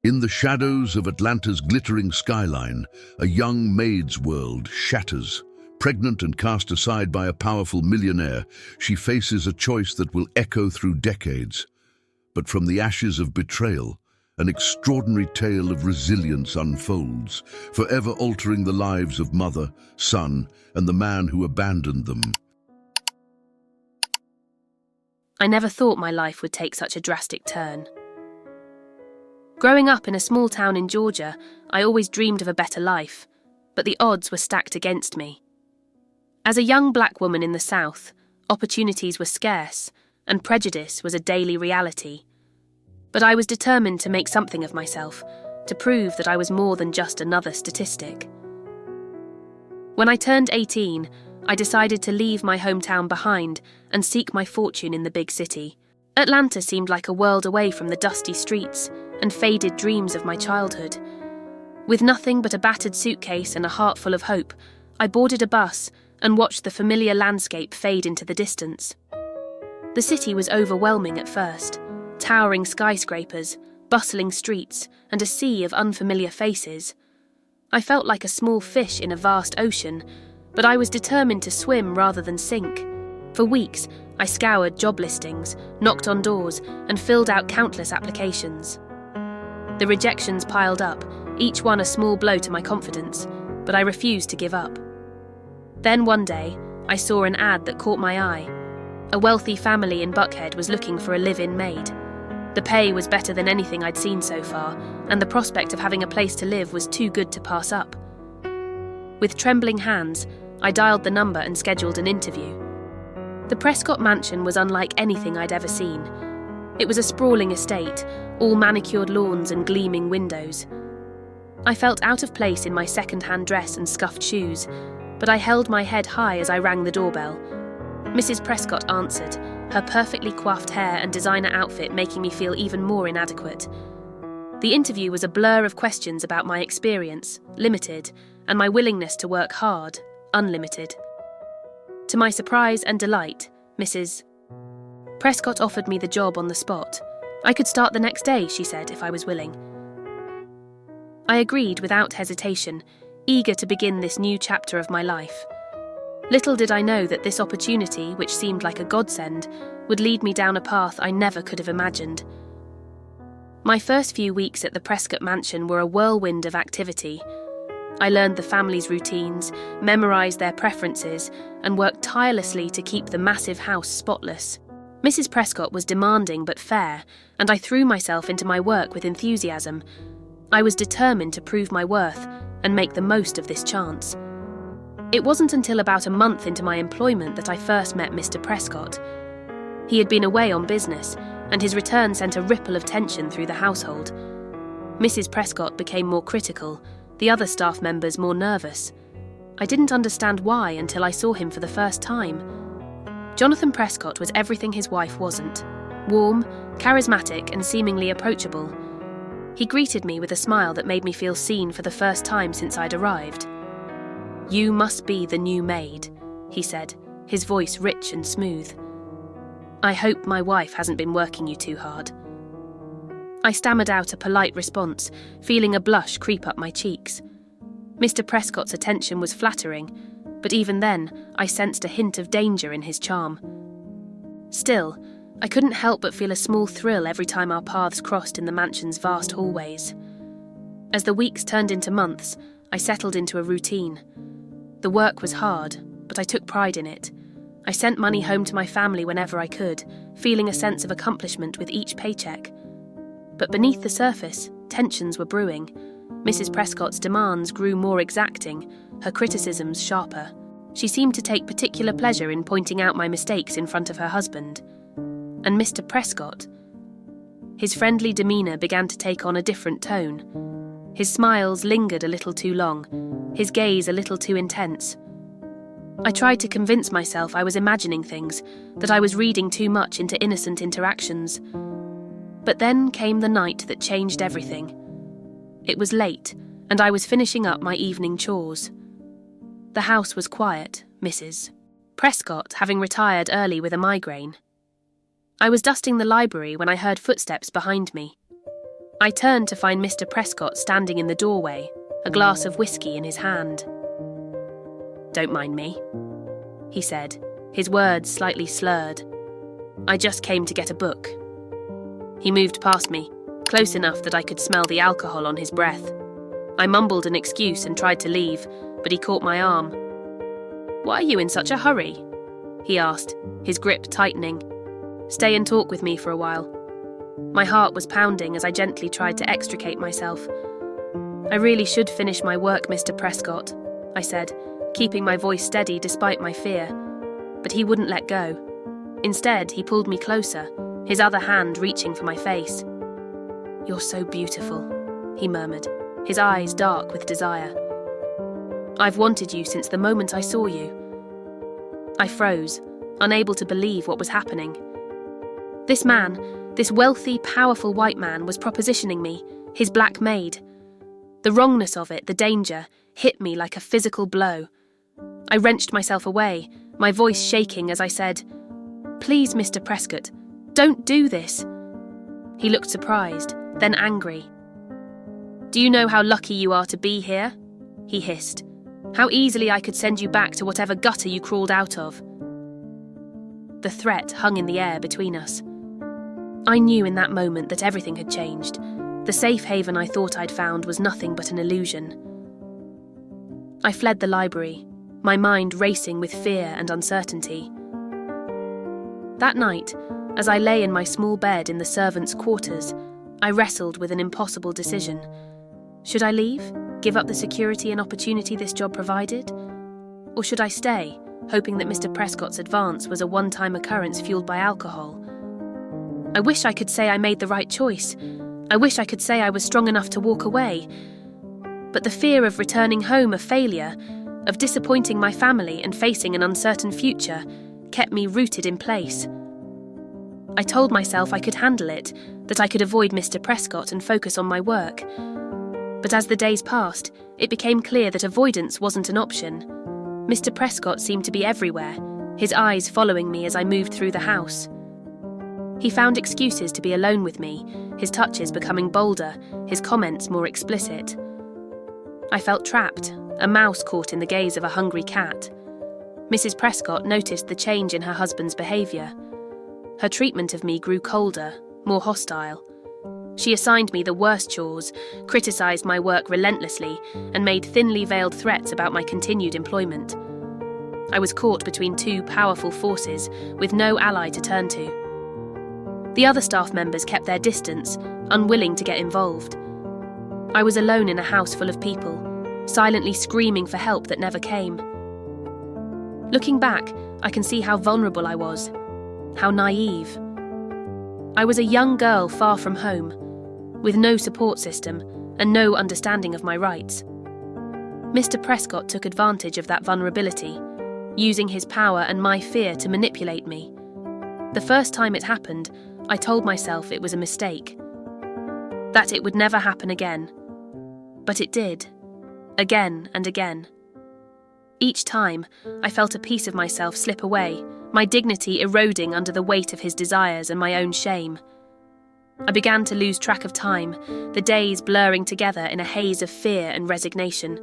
In the shadows of Atlanta's glittering skyline, a young maid's world shatters. Pregnant and cast aside by a powerful millionaire, she faces a choice that will echo through decades. But from the ashes of betrayal, an extraordinary tale of resilience unfolds, forever altering the lives of mother, son, and the man who abandoned them. I never thought my life would take such a drastic turn. Growing up in a small town in Georgia, I always dreamed of a better life, but the odds were stacked against me. As a young black woman in the South, opportunities were scarce, and prejudice was a daily reality. But I was determined to make something of myself, to prove that I was more than just another statistic. When I turned 18, I decided to leave my hometown behind and seek my fortune in the big city. Atlanta seemed like a world away from the dusty streets and faded dreams of my childhood. With nothing but a battered suitcase and a heart full of hope, I boarded a bus and watched the familiar landscape fade into the distance. The city was overwhelming at first. Towering skyscrapers, bustling streets, and a sea of unfamiliar faces. I felt like a small fish in a vast ocean, but I was determined to swim rather than sink. For weeks, I scoured job listings, knocked on doors, and filled out countless applications. The rejections piled up, each one a small blow to my confidence, but I refused to give up. Then one day, I saw an ad that caught my eye. A wealthy family in Buckhead was looking for a live-in maid. The pay was better than anything I'd seen so far, and the prospect of having a place to live was too good to pass up. With trembling hands, I dialed the number and scheduled an interview. The Prescott mansion was unlike anything I'd ever seen. It was a sprawling estate, all manicured lawns and gleaming windows. I felt out of place in my second-hand dress and scuffed shoes, but I held my head high as I rang the doorbell. Mrs. Prescott answered, her perfectly coiffed hair and designer outfit making me feel even more inadequate. The interview was a blur of questions about my experience, limited, and my willingness to work hard, unlimited. To my surprise and delight, Mrs. Prescott offered me the job on the spot. I could start the next day, she said, if I was willing. I agreed without hesitation, eager to begin this new chapter of my life. Little did I know that this opportunity, which seemed like a godsend, would lead me down a path I never could have imagined. My first few weeks at the Prescott mansion were a whirlwind of activity. I learned the family's routines, memorized their preferences, and worked tirelessly to keep the massive house spotless. Mrs. Prescott was demanding but fair, and I threw myself into my work with enthusiasm. I was determined to prove my worth and make the most of this chance. It wasn't until about a month into my employment that I first met Mr. Prescott. He had been away on business, and his return sent a ripple of tension through the household. Mrs. Prescott became more critical, the other staff members more nervous. I didn't understand why until I saw him for the first time. Jonathan Prescott was everything his wife wasn't. Warm, charismatic, and seemingly approachable. He greeted me with a smile that made me feel seen for the first time since I'd arrived. "You must be the new maid," he said, his voice rich and smooth. "I hope my wife hasn't been working you too hard." I stammered out a polite response, feeling a blush creep up my cheeks. Mr. Prescott's attention was flattering, but even then, I sensed a hint of danger in his charm. Still, I couldn't help but feel a small thrill every time our paths crossed in the mansion's vast hallways. As the weeks turned into months, I settled into a routine. The work was hard, but I took pride in it. I sent money home to my family whenever I could, feeling a sense of accomplishment with each paycheck. But beneath the surface, tensions were brewing. Mrs. Prescott's demands grew more exacting, her criticisms sharper. She seemed to take particular pleasure in pointing out my mistakes in front of her husband. And Mr. Prescott? His friendly demeanour began to take on a different tone. His smiles lingered a little too long, his gaze a little too intense. I tried to convince myself I was imagining things, that I was reading too much into innocent interactions. But then came the night that changed everything. It was late, and I was finishing up my evening chores. The house was quiet, Mrs. Prescott having retired early with a migraine. I was dusting the library when I heard footsteps behind me. I turned to find Mr. Prescott standing in the doorway, a glass of whiskey in his hand. "Don't mind me," he said, his words slightly slurred. "I just came to get a book." He moved past me, close enough that I could smell the alcohol on his breath. I mumbled an excuse and tried to leave, but he caught my arm. "Why are you in such a hurry?" he asked, his grip tightening. "Stay and talk with me for a while." My heart was pounding as I gently tried to extricate myself. "I really should finish my work, Mr. Prescott," I said, keeping my voice steady despite my fear. But he wouldn't let go. Instead, he pulled me closer, his other hand reaching for my face. "You're so beautiful," he murmured, his eyes dark with desire. "I've wanted you since the moment I saw you." I froze, unable to believe what was happening. This man, this wealthy, powerful white man, was propositioning me, his black maid. The wrongness of it, the danger, hit me like a physical blow. I wrenched myself away, my voice shaking as I said, "Please, Mr. Prescott, don't do this." He looked surprised, then angry. "Do you know how lucky you are to be here?" he hissed. "How easily I could send you back to whatever gutter you crawled out of." The threat hung in the air between us. I knew in that moment that everything had changed. The safe haven I thought I'd found was nothing but an illusion. I fled the library, my mind racing with fear and uncertainty. That night, as I lay in my small bed in the servants' quarters, I wrestled with an impossible decision. Should I leave, give up the security and opportunity this job provided? Or should I stay, hoping that Mr. Prescott's advance was a one-time occurrence fueled by alcohol? I wish I could say I made the right choice. I wish I could say I was strong enough to walk away. But the fear of returning home a failure, of disappointing my family and facing an uncertain future, kept me rooted in place. I told myself I could handle it, that I could avoid Mr. Prescott and focus on my work. But as the days passed, it became clear that avoidance wasn't an option. Mr. Prescott seemed to be everywhere, his eyes following me as I moved through the house. He found excuses to be alone with me, his touches becoming bolder, his comments more explicit. I felt trapped, a mouse caught in the gaze of a hungry cat. Mrs. Prescott noticed the change in her husband's behaviour. Her treatment of me grew colder, more hostile. She assigned me the worst chores, criticised my work relentlessly, and made thinly veiled threats about my continued employment. I was caught between two powerful forces, with no ally to turn to. The other staff members kept their distance, unwilling to get involved. I was alone in a house full of people, silently screaming for help that never came. Looking back, I can see how vulnerable I was, how naive. I was a young girl far from home, with no support system and no understanding of my rights. Mr. Prescott took advantage of that vulnerability, using his power and my fear to manipulate me. The first time it happened, I told myself it was a mistake, that it would never happen again. But it did, again and again. Each time, I felt a piece of myself slip away, my dignity eroding under the weight of his desires and my own shame. I began to lose track of time, the days blurring together in a haze of fear and resignation.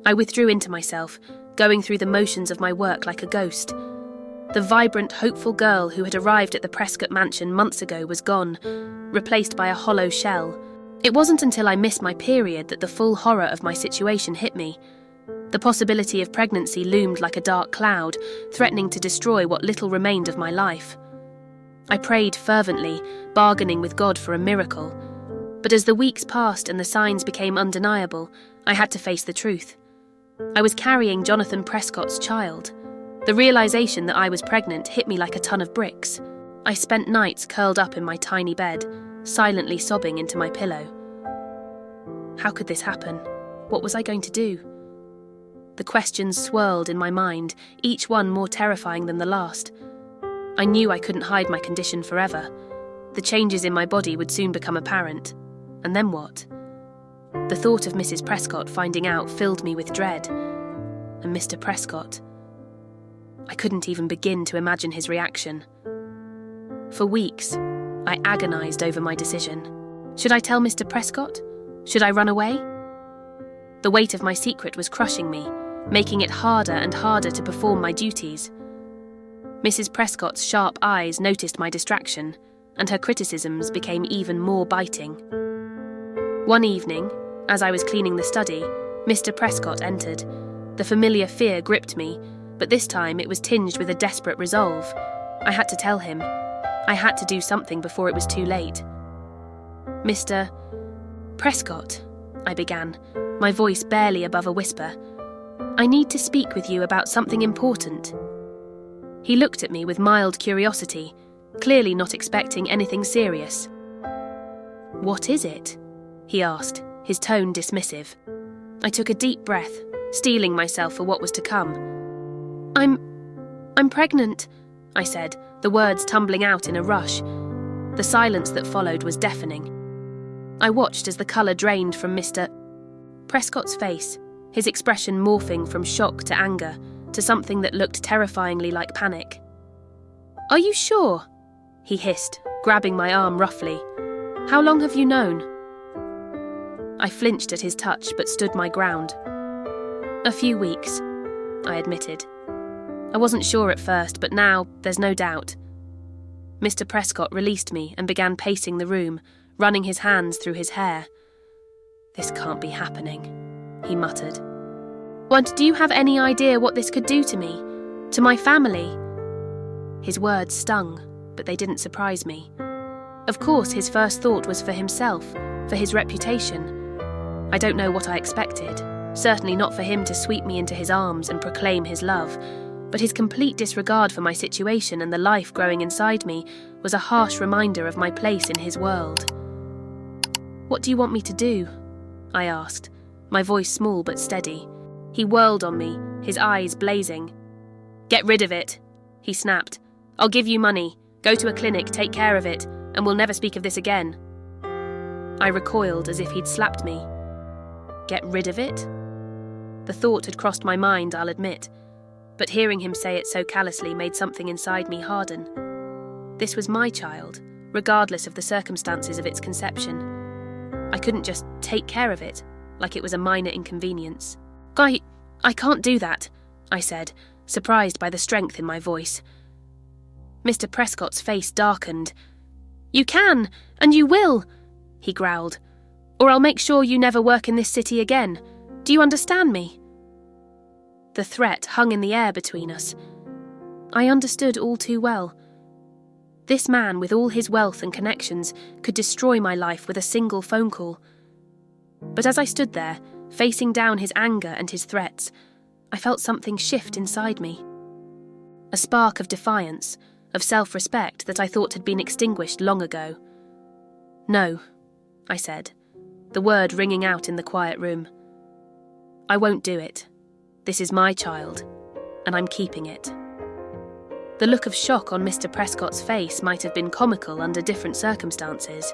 I withdrew into myself, going through the motions of my work like a ghost. The vibrant, hopeful girl who had arrived at the Prescott mansion months ago was gone, replaced by a hollow shell. It wasn't until I missed my period that the full horror of my situation hit me. The possibility of pregnancy loomed like a dark cloud, threatening to destroy what little remained of my life. I prayed fervently, bargaining with God for a miracle. But as the weeks passed and the signs became undeniable, I had to face the truth. I was carrying Jonathan Prescott's child. The realization that I was pregnant hit me like a ton of bricks. I spent nights curled up in my tiny bed, silently sobbing into my pillow. How could this happen? What was I going to do? The questions swirled in my mind, each one more terrifying than the last. I knew I couldn't hide my condition forever. The changes in my body would soon become apparent. And then what? The thought of Mrs. Prescott finding out filled me with dread. And Mr. Prescott. I couldn't even begin to imagine his reaction. For weeks, I agonized over my decision. Should I tell Mr. Prescott? Should I run away? The weight of my secret was crushing me, making it harder and harder to perform my duties. Mrs. Prescott's sharp eyes noticed my distraction, and her criticisms became even more biting. One evening, as I was cleaning the study, Mr. Prescott entered. The familiar fear gripped me, but this time it was tinged with a desperate resolve. I had to tell him. I had to do something before it was too late. Mr. Prescott, I began, my voice barely above a whisper. I need to speak with you about something important. He looked at me with mild curiosity, clearly not expecting anything serious. What is it? He asked, his tone dismissive. I took a deep breath, steeling myself for what was to come. I'm pregnant, I said, the words tumbling out in a rush. The silence that followed was deafening. I watched as the colour drained from Mr. Prescott's face, his expression morphing from shock to anger, to something that looked terrifyingly like panic. Are you sure? He hissed, grabbing my arm roughly. How long have you known? I flinched at his touch but stood my ground. A few weeks, I admitted. I wasn't sure at first, but now there's no doubt. Mr. Prescott released me and began pacing the room, running his hands through his hair. This can't be happening, he muttered. "And do you have any idea what this could do to me? To my family?" His words stung, but they didn't surprise me. Of course, his first thought was for himself, for his reputation. I don't know what I expected, certainly not for him to sweep me into his arms and proclaim his love, but his complete disregard for my situation and the life growing inside me was a harsh reminder of my place in his world. "What do you want me to do?" I asked, my voice small but steady. He whirled on me, his eyes blazing. "Get rid of it," he snapped. "I'll give you money. Go to a clinic, take care of it, and we'll never speak of this again." I recoiled as if he'd slapped me. Get rid of it? The thought had crossed my mind, I'll admit, but hearing him say it so callously made something inside me harden. This was my child, regardless of the circumstances of its conception. I couldn't just take care of it, like it was a minor inconvenience. I can't do that," I said, surprised by the strength in my voice. Mr. Prescott's face darkened. "You can, and you will," he growled, "or I'll make sure you never work in this city again. Do you understand me?" The threat hung in the air between us. I understood all too well. This man, with all his wealth and connections, could destroy my life with a single phone call. But as I stood there, facing down his anger and his threats, I felt something shift inside me. A spark of defiance, of self-respect that I thought had been extinguished long ago. "No," I said, the word ringing out in the quiet room. "I won't do it. This is my child, and I'm keeping it." The look of shock on Mr. Prescott's face might have been comical under different circumstances.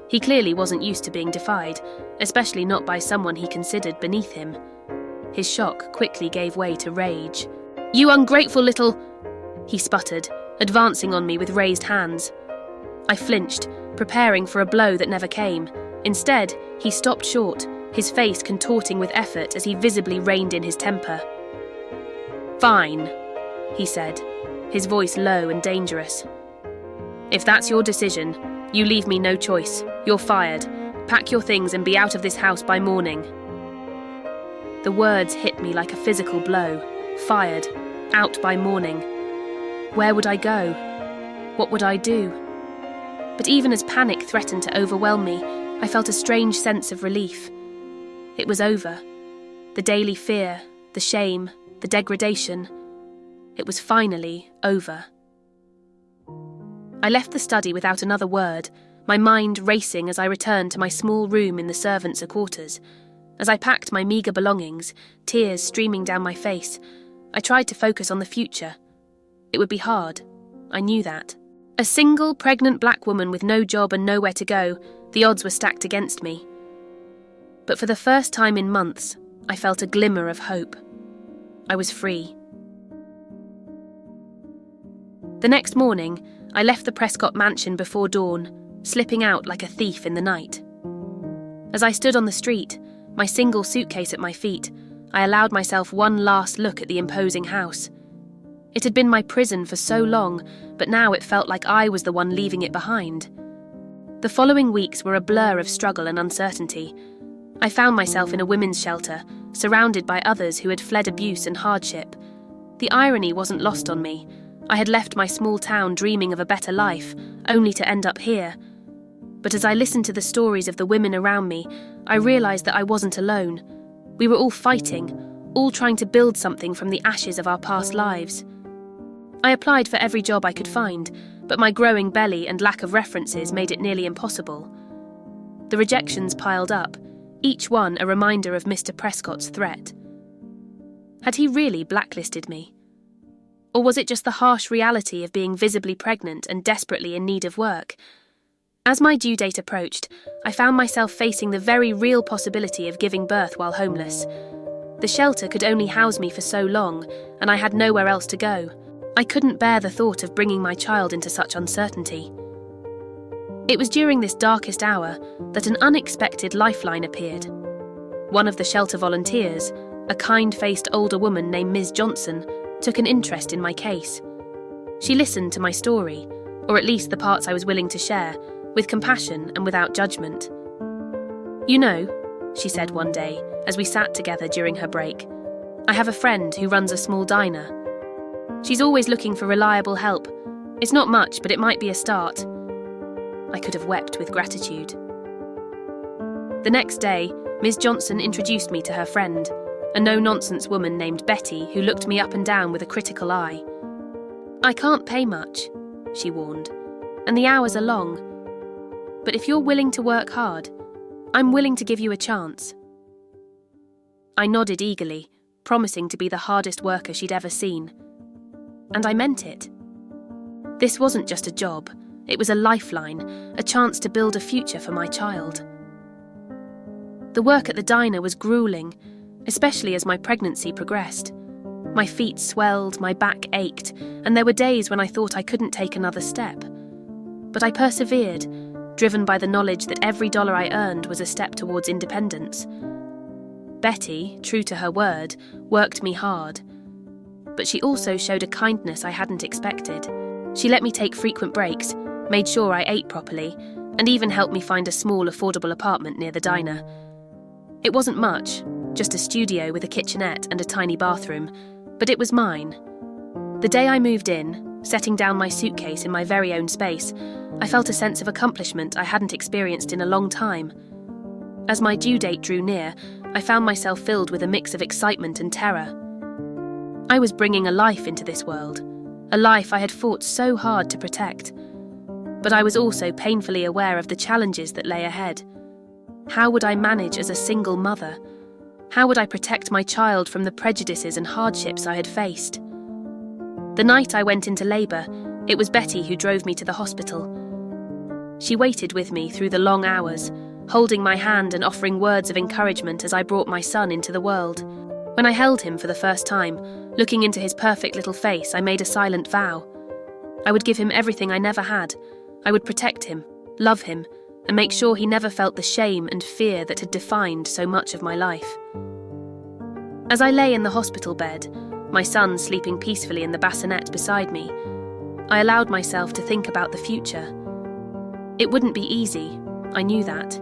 He clearly wasn't used to being defied, especially not by someone he considered beneath him. His shock quickly gave way to rage. "You ungrateful little—" he sputtered, advancing on me with raised hands. I flinched, preparing for a blow that never came. Instead, he stopped short, his face contorting with effort as he visibly reined in his temper. "Fine," he said, his voice low and dangerous. "If that's your decision, you leave me no choice. You're fired. Pack your things and be out of this house by morning." The words hit me like a physical blow. Fired. Out by morning. Where would I go? What would I do? But even as panic threatened to overwhelm me, I felt a strange sense of relief. It was over. The daily fear, the shame, the degradation. It was finally over. I left the study without another word, my mind racing as I returned to my small room in the servants' quarters. As I packed my meagre belongings, tears streaming down my face, I tried to focus on the future. It would be hard. I knew that. A single pregnant black woman with no job and nowhere to go, the odds were stacked against me. But for the first time in months, I felt a glimmer of hope. I was free. The next morning, I left the Prescott mansion before dawn, slipping out like a thief in the night. As I stood on the street, my single suitcase at my feet, I allowed myself one last look at the imposing house. It had been my prison for so long, but now it felt like I was the one leaving it behind. The following weeks were a blur of struggle and uncertainty. I found myself in a women's shelter, surrounded by others who had fled abuse and hardship. The irony wasn't lost on me. I had left my small town dreaming of a better life, only to end up here. But as I listened to the stories of the women around me, I realised that I wasn't alone. We were all fighting, all trying to build something from the ashes of our past lives. I applied for every job I could find, but my growing belly and lack of references made it nearly impossible. The rejections piled up, each one a reminder of Mr. Prescott's threat. Had he really blacklisted me? Or was it just the harsh reality of being visibly pregnant and desperately in need of work? As my due date approached, I found myself facing the very real possibility of giving birth while homeless. The shelter could only house me for so long, and I had nowhere else to go. I couldn't bear the thought of bringing my child into such uncertainty. It was during this darkest hour that an unexpected lifeline appeared. One of the shelter volunteers, a kind-faced older woman named Ms. Johnson, took an interest in my case. She listened to my story, or at least the parts I was willing to share, with compassion and without judgment. "You know," she said one day, as we sat together during her break, "I have a friend who runs a small diner. She's always looking for reliable help. It's not much, but it might be a start." I could have wept with gratitude. The next day, Ms. Johnson introduced me to her friend, a no-nonsense woman named Betty who looked me up and down with a critical eye. "I can't pay much," she warned, "and the hours are long. But if you're willing to work hard, I'm willing to give you a chance." I nodded eagerly, promising to be the hardest worker she'd ever seen. And I meant it. This wasn't just a job, it was a lifeline, a chance to build a future for my child. The work at the diner was grueling, especially as my pregnancy progressed. My feet swelled, my back ached, and there were days when I thought I couldn't take another step. But I persevered, driven by the knowledge that every dollar I earned was a step towards independence. Betty, true to her word, worked me hard. But she also showed a kindness I hadn't expected. She let me take frequent breaks, made sure I ate properly, and even helped me find a small, affordable apartment near the diner. It wasn't much, just a studio with a kitchenette and a tiny bathroom, but it was mine. The day I moved in, setting down my suitcase in my very own space, I felt a sense of accomplishment I hadn't experienced in a long time. As my due date drew near, I found myself filled with a mix of excitement and terror. I was bringing a life into this world, a life I had fought so hard to protect. But I was also painfully aware of the challenges that lay ahead. How would I manage as a single mother? How would I protect my child from the prejudices and hardships I had faced? The night I went into labour, it was Betty who drove me to the hospital. She waited with me through the long hours, holding my hand and offering words of encouragement as I brought my son into the world. When I held him for the first time, looking into his perfect little face, I made a silent vow. I would give him everything I never had. I would protect him, love him, and make sure he never felt the shame and fear that had defined so much of my life. As I lay in the hospital bed, my son sleeping peacefully in the bassinet beside me, I allowed myself to think about the future. It wouldn't be easy, I knew that.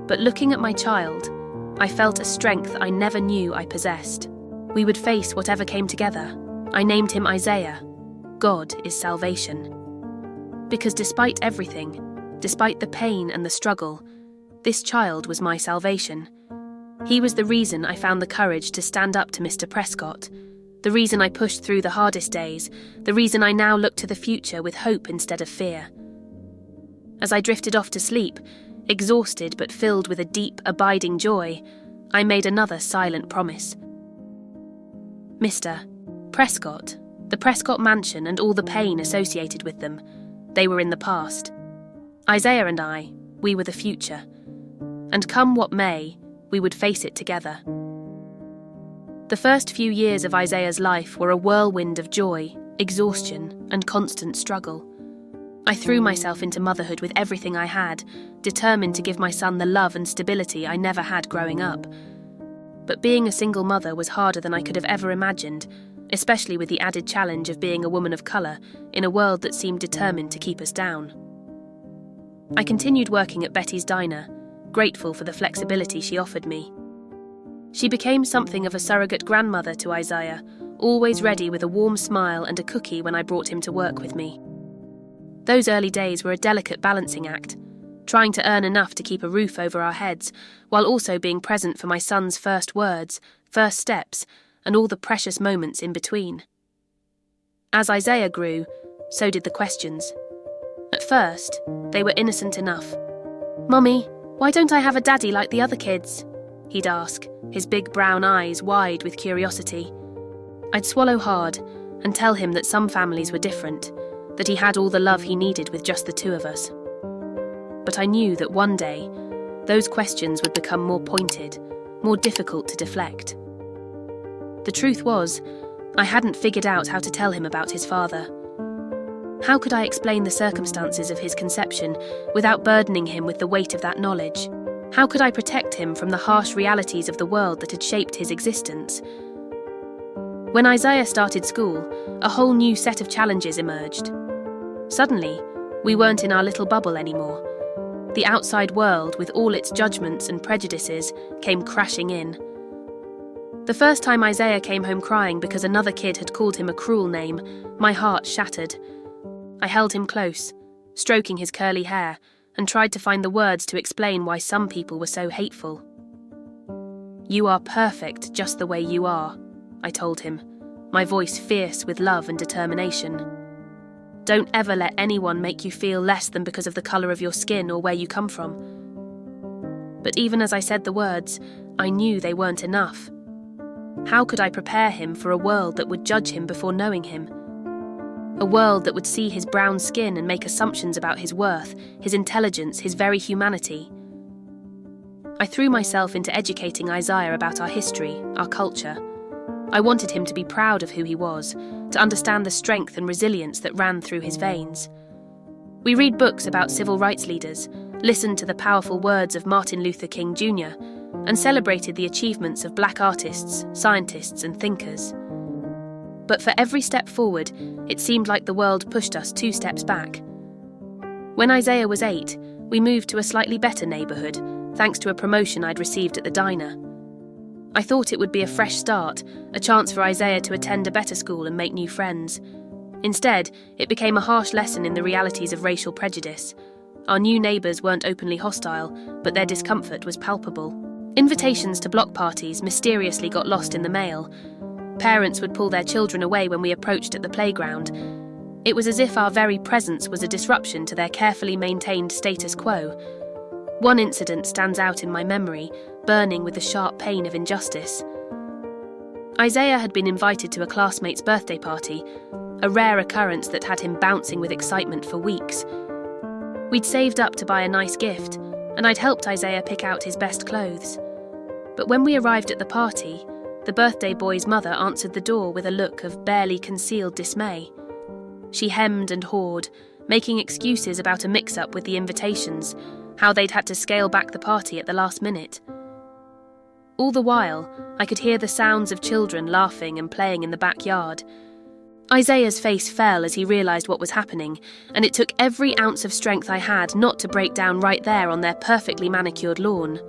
But looking at my child, I felt a strength I never knew I possessed. We would face whatever came together. I named him Isaiah. God is salvation. Because despite everything, despite the pain and the struggle, this child was my salvation. He was the reason I found the courage to stand up to Mr. Prescott, the reason I pushed through the hardest days, the reason I now look to the future with hope instead of fear. As I drifted off to sleep, exhausted but filled with a deep, abiding joy, I made another silent promise. Mr. Prescott, the Prescott mansion and all the pain associated with them, they were in the past. Isaiah and I, we were the future. And come what may, we would face it together. The first few years of Isaiah's life were a whirlwind of joy, exhaustion, and constant struggle. I threw myself into motherhood with everything I had, determined to give my son the love and stability I never had growing up. But being a single mother was harder than I could have ever imagined, especially with the added challenge of being a woman of colour in a world that seemed determined to keep us down. I continued working at Betty's diner, grateful for the flexibility she offered me. She became something of a surrogate grandmother to Isaiah, always ready with a warm smile and a cookie when I brought him to work with me. Those early days were a delicate balancing act, trying to earn enough to keep a roof over our heads, while also being present for my son's first words, first steps, and all the precious moments in between. As Isaiah grew, so did the questions. At first, they were innocent enough. "Mummy, why don't I have a daddy like the other kids?" he'd ask, his big brown eyes wide with curiosity. I'd swallow hard and tell him that some families were different, that he had all the love he needed with just the two of us. But I knew that one day, those questions would become more pointed, more difficult to deflect. The truth was, I hadn't figured out how to tell him about his father. How could I explain the circumstances of his conception without burdening him with the weight of that knowledge? How could I protect him from the harsh realities of the world that had shaped his existence? When Isaiah started school, a whole new set of challenges emerged. Suddenly, we weren't in our little bubble anymore. The outside world, with all its judgments and prejudices, came crashing in. The first time Isaiah came home crying because another kid had called him a cruel name, my heart shattered. I held him close, stroking his curly hair, and tried to find the words to explain why some people were so hateful. "You are perfect just the way you are," I told him, my voice fierce with love and determination. "Don't ever let anyone make you feel less than because of the colour of your skin or where you come from." But even as I said the words, I knew they weren't enough. How could I prepare him for a world that would judge him before knowing him? A world that would see his brown skin and make assumptions about his worth, his intelligence, his very humanity. I threw myself into educating Isaiah about our history, our culture. I wanted him to be proud of who he was, to understand the strength and resilience that ran through his veins. We read books about civil rights leaders, listened to the powerful words of Martin Luther King Jr., and celebrated the achievements of black artists, scientists, and thinkers. But for every step forward, it seemed like the world pushed us 2 steps back. When Isaiah was 8, we moved to a slightly better neighbourhood, thanks to a promotion I'd received at the diner. I thought it would be a fresh start, a chance for Isaiah to attend a better school and make new friends. Instead, it became a harsh lesson in the realities of racial prejudice. Our new neighbours weren't openly hostile, but their discomfort was palpable. Invitations to block parties mysteriously got lost in the mail. Parents would pull their children away when we approached at the playground. It was as if our very presence was a disruption to their carefully maintained status quo. One incident stands out in my memory, burning with the sharp pain of injustice. Isaiah had been invited to a classmate's birthday party, a rare occurrence that had him bouncing with excitement for weeks. We'd saved up to buy a nice gift, and I'd helped Isaiah pick out his best clothes. But when we arrived at the party, the birthday boy's mother answered the door with a look of barely concealed dismay. She hemmed and hawed, making excuses about a mix-up with the invitations, how they'd had to scale back the party at the last minute. All the while, I could hear the sounds of children laughing and playing in the backyard. Isaiah's face fell as he realised what was happening, and it took every ounce of strength I had not to break down right there on their perfectly manicured lawn.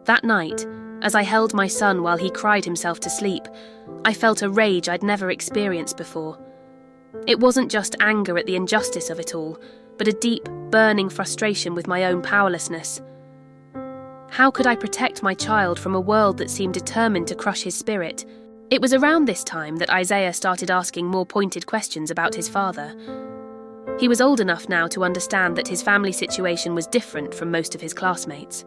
That night, as I held my son while he cried himself to sleep, I felt a rage I'd never experienced before. It wasn't just anger at the injustice of it all, but a deep, burning frustration with my own powerlessness. How could I protect my child from a world that seemed determined to crush his spirit? It was around this time that Isaiah started asking more pointed questions about his father. He was old enough now to understand that his family situation was different from most of his classmates.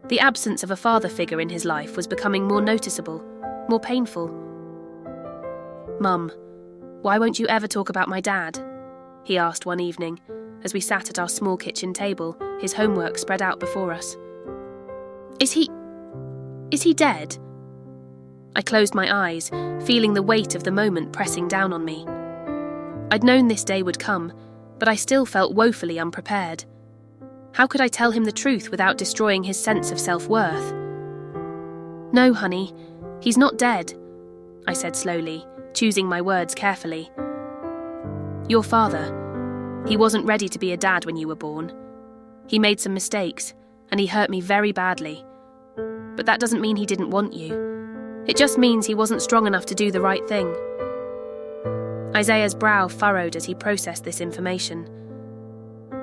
The absence of a father figure in his life was becoming more noticeable, more painful. "Mum, why won't you ever talk about my dad?" he asked one evening, as we sat at our small kitchen table, his homework spread out before us. Is he dead?" I closed my eyes, feeling the weight of the moment pressing down on me. I'd known this day would come, but I still felt woefully unprepared. How could I tell him the truth without destroying his sense of self-worth? "No, honey, he's not dead," I said slowly, choosing my words carefully. "Your father, he wasn't ready to be a dad when you were born. He made some mistakes, and he hurt me very badly. But that doesn't mean he didn't want you. It just means he wasn't strong enough to do the right thing." Isaiah's brow furrowed as he processed this information.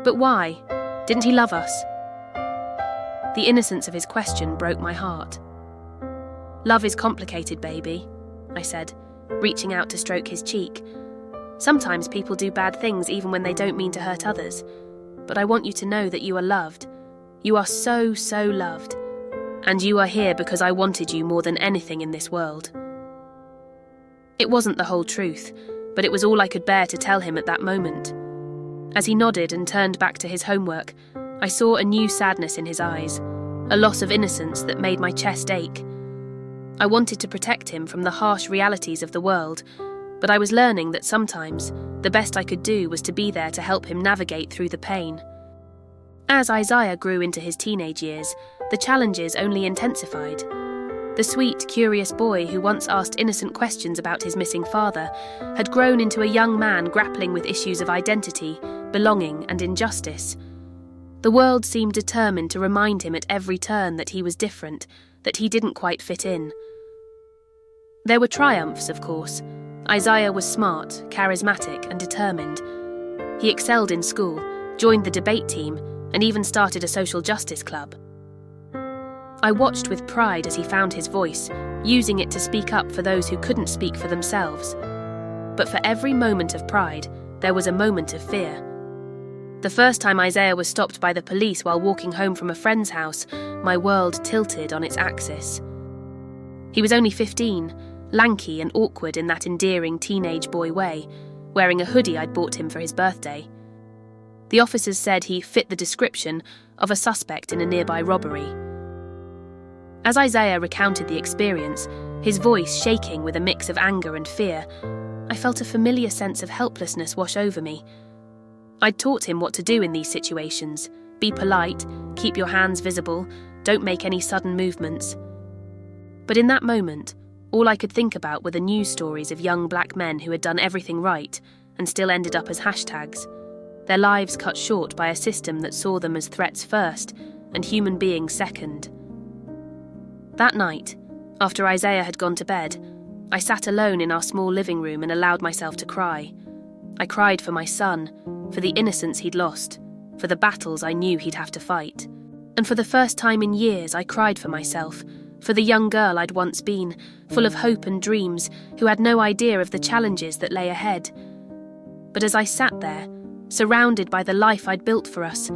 "But why? Didn't he love us?" The innocence of his question broke my heart. "Love is complicated, baby," I said, reaching out to stroke his cheek. "Sometimes people do bad things even when they don't mean to hurt others. But I want you to know that you are loved. You are so, so loved. And you are here because I wanted you more than anything in this world." It wasn't the whole truth, but it was all I could bear to tell him at that moment. As he nodded and turned back to his homework, I saw a new sadness in his eyes, a loss of innocence that made my chest ache. I wanted to protect him from the harsh realities of the world, but I was learning that sometimes the best I could do was to be there to help him navigate through the pain. As Isaiah grew into his teenage years, the challenges only intensified. The sweet, curious boy who once asked innocent questions about his missing father had grown into a young man grappling with issues of identity, belonging, and injustice. The world seemed determined to remind him at every turn that he was different, that he didn't quite fit in. There were triumphs, of course. Isaiah was smart, charismatic, and determined. He excelled in school, joined the debate team, and even started a social justice club. I watched with pride as he found his voice, using it to speak up for those who couldn't speak for themselves. But for every moment of pride, there was a moment of fear. The first time Isaiah was stopped by the police while walking home from a friend's house, my world tilted on its axis. He was only 15, lanky and awkward in that endearing teenage boy way, wearing a hoodie I'd bought him for his birthday. The officers said he fit the description of a suspect in a nearby robbery. As Isaiah recounted the experience, his voice shaking with a mix of anger and fear, I felt a familiar sense of helplessness wash over me. I'd taught him what to do in these situations. Be polite, keep your hands visible, don't make any sudden movements. But in that moment, all I could think about were the news stories of young black men who had done everything right and still ended up as hashtags, their lives cut short by a system that saw them as threats first and human beings second. That night, after Isaiah had gone to bed, I sat alone in our small living room and allowed myself to cry. I cried for my son, for the innocence he'd lost, for the battles I knew he'd have to fight. And for the first time in years, I cried for myself, for the young girl I'd once been, full of hope and dreams, who had no idea of the challenges that lay ahead. But as I sat there, surrounded by the life I'd built for us,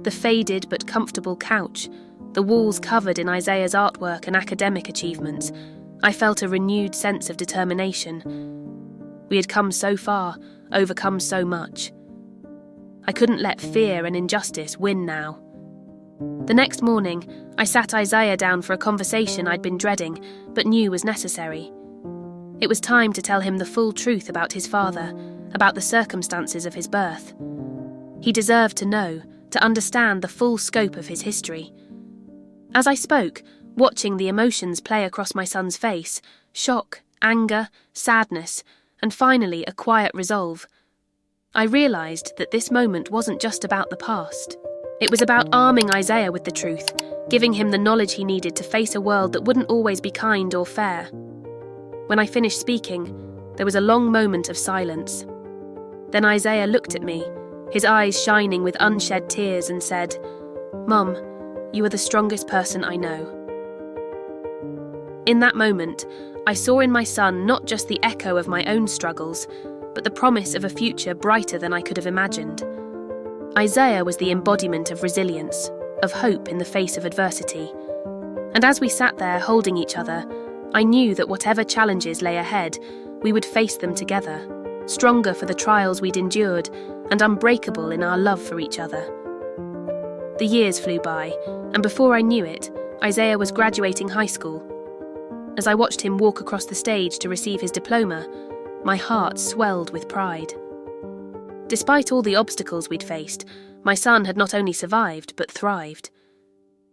the faded but comfortable couch, the walls covered in Isaiah's artwork and academic achievements, I felt a renewed sense of determination. We had come so far, overcome so much. I couldn't let fear and injustice win now. The next morning, I sat Isaiah down for a conversation I'd been dreading, but knew was necessary. It was time to tell him the full truth about his father, about the circumstances of his birth. He deserved to know, to understand the full scope of his history. As I spoke, watching the emotions play across my son's face, shock, anger, sadness, and finally a quiet resolve, I realised that this moment wasn't just about the past. It was about arming Isaiah with the truth, giving him the knowledge he needed to face a world that wouldn't always be kind or fair. When I finished speaking, there was a long moment of silence. Then Isaiah looked at me, his eyes shining with unshed tears, and said, "Mum, you are the strongest person I know." In that moment, I saw in my son not just the echo of my own struggles, but the promise of a future brighter than I could have imagined. Isaiah was the embodiment of resilience, of hope in the face of adversity. And as we sat there holding each other, I knew that whatever challenges lay ahead, we would face them together, stronger for the trials we'd endured, and unbreakable in our love for each other. The years flew by, and before I knew it, Isaiah was graduating high school. As I watched him walk across the stage to receive his diploma, my heart swelled with pride. Despite all the obstacles we'd faced, my son had not only survived, but thrived.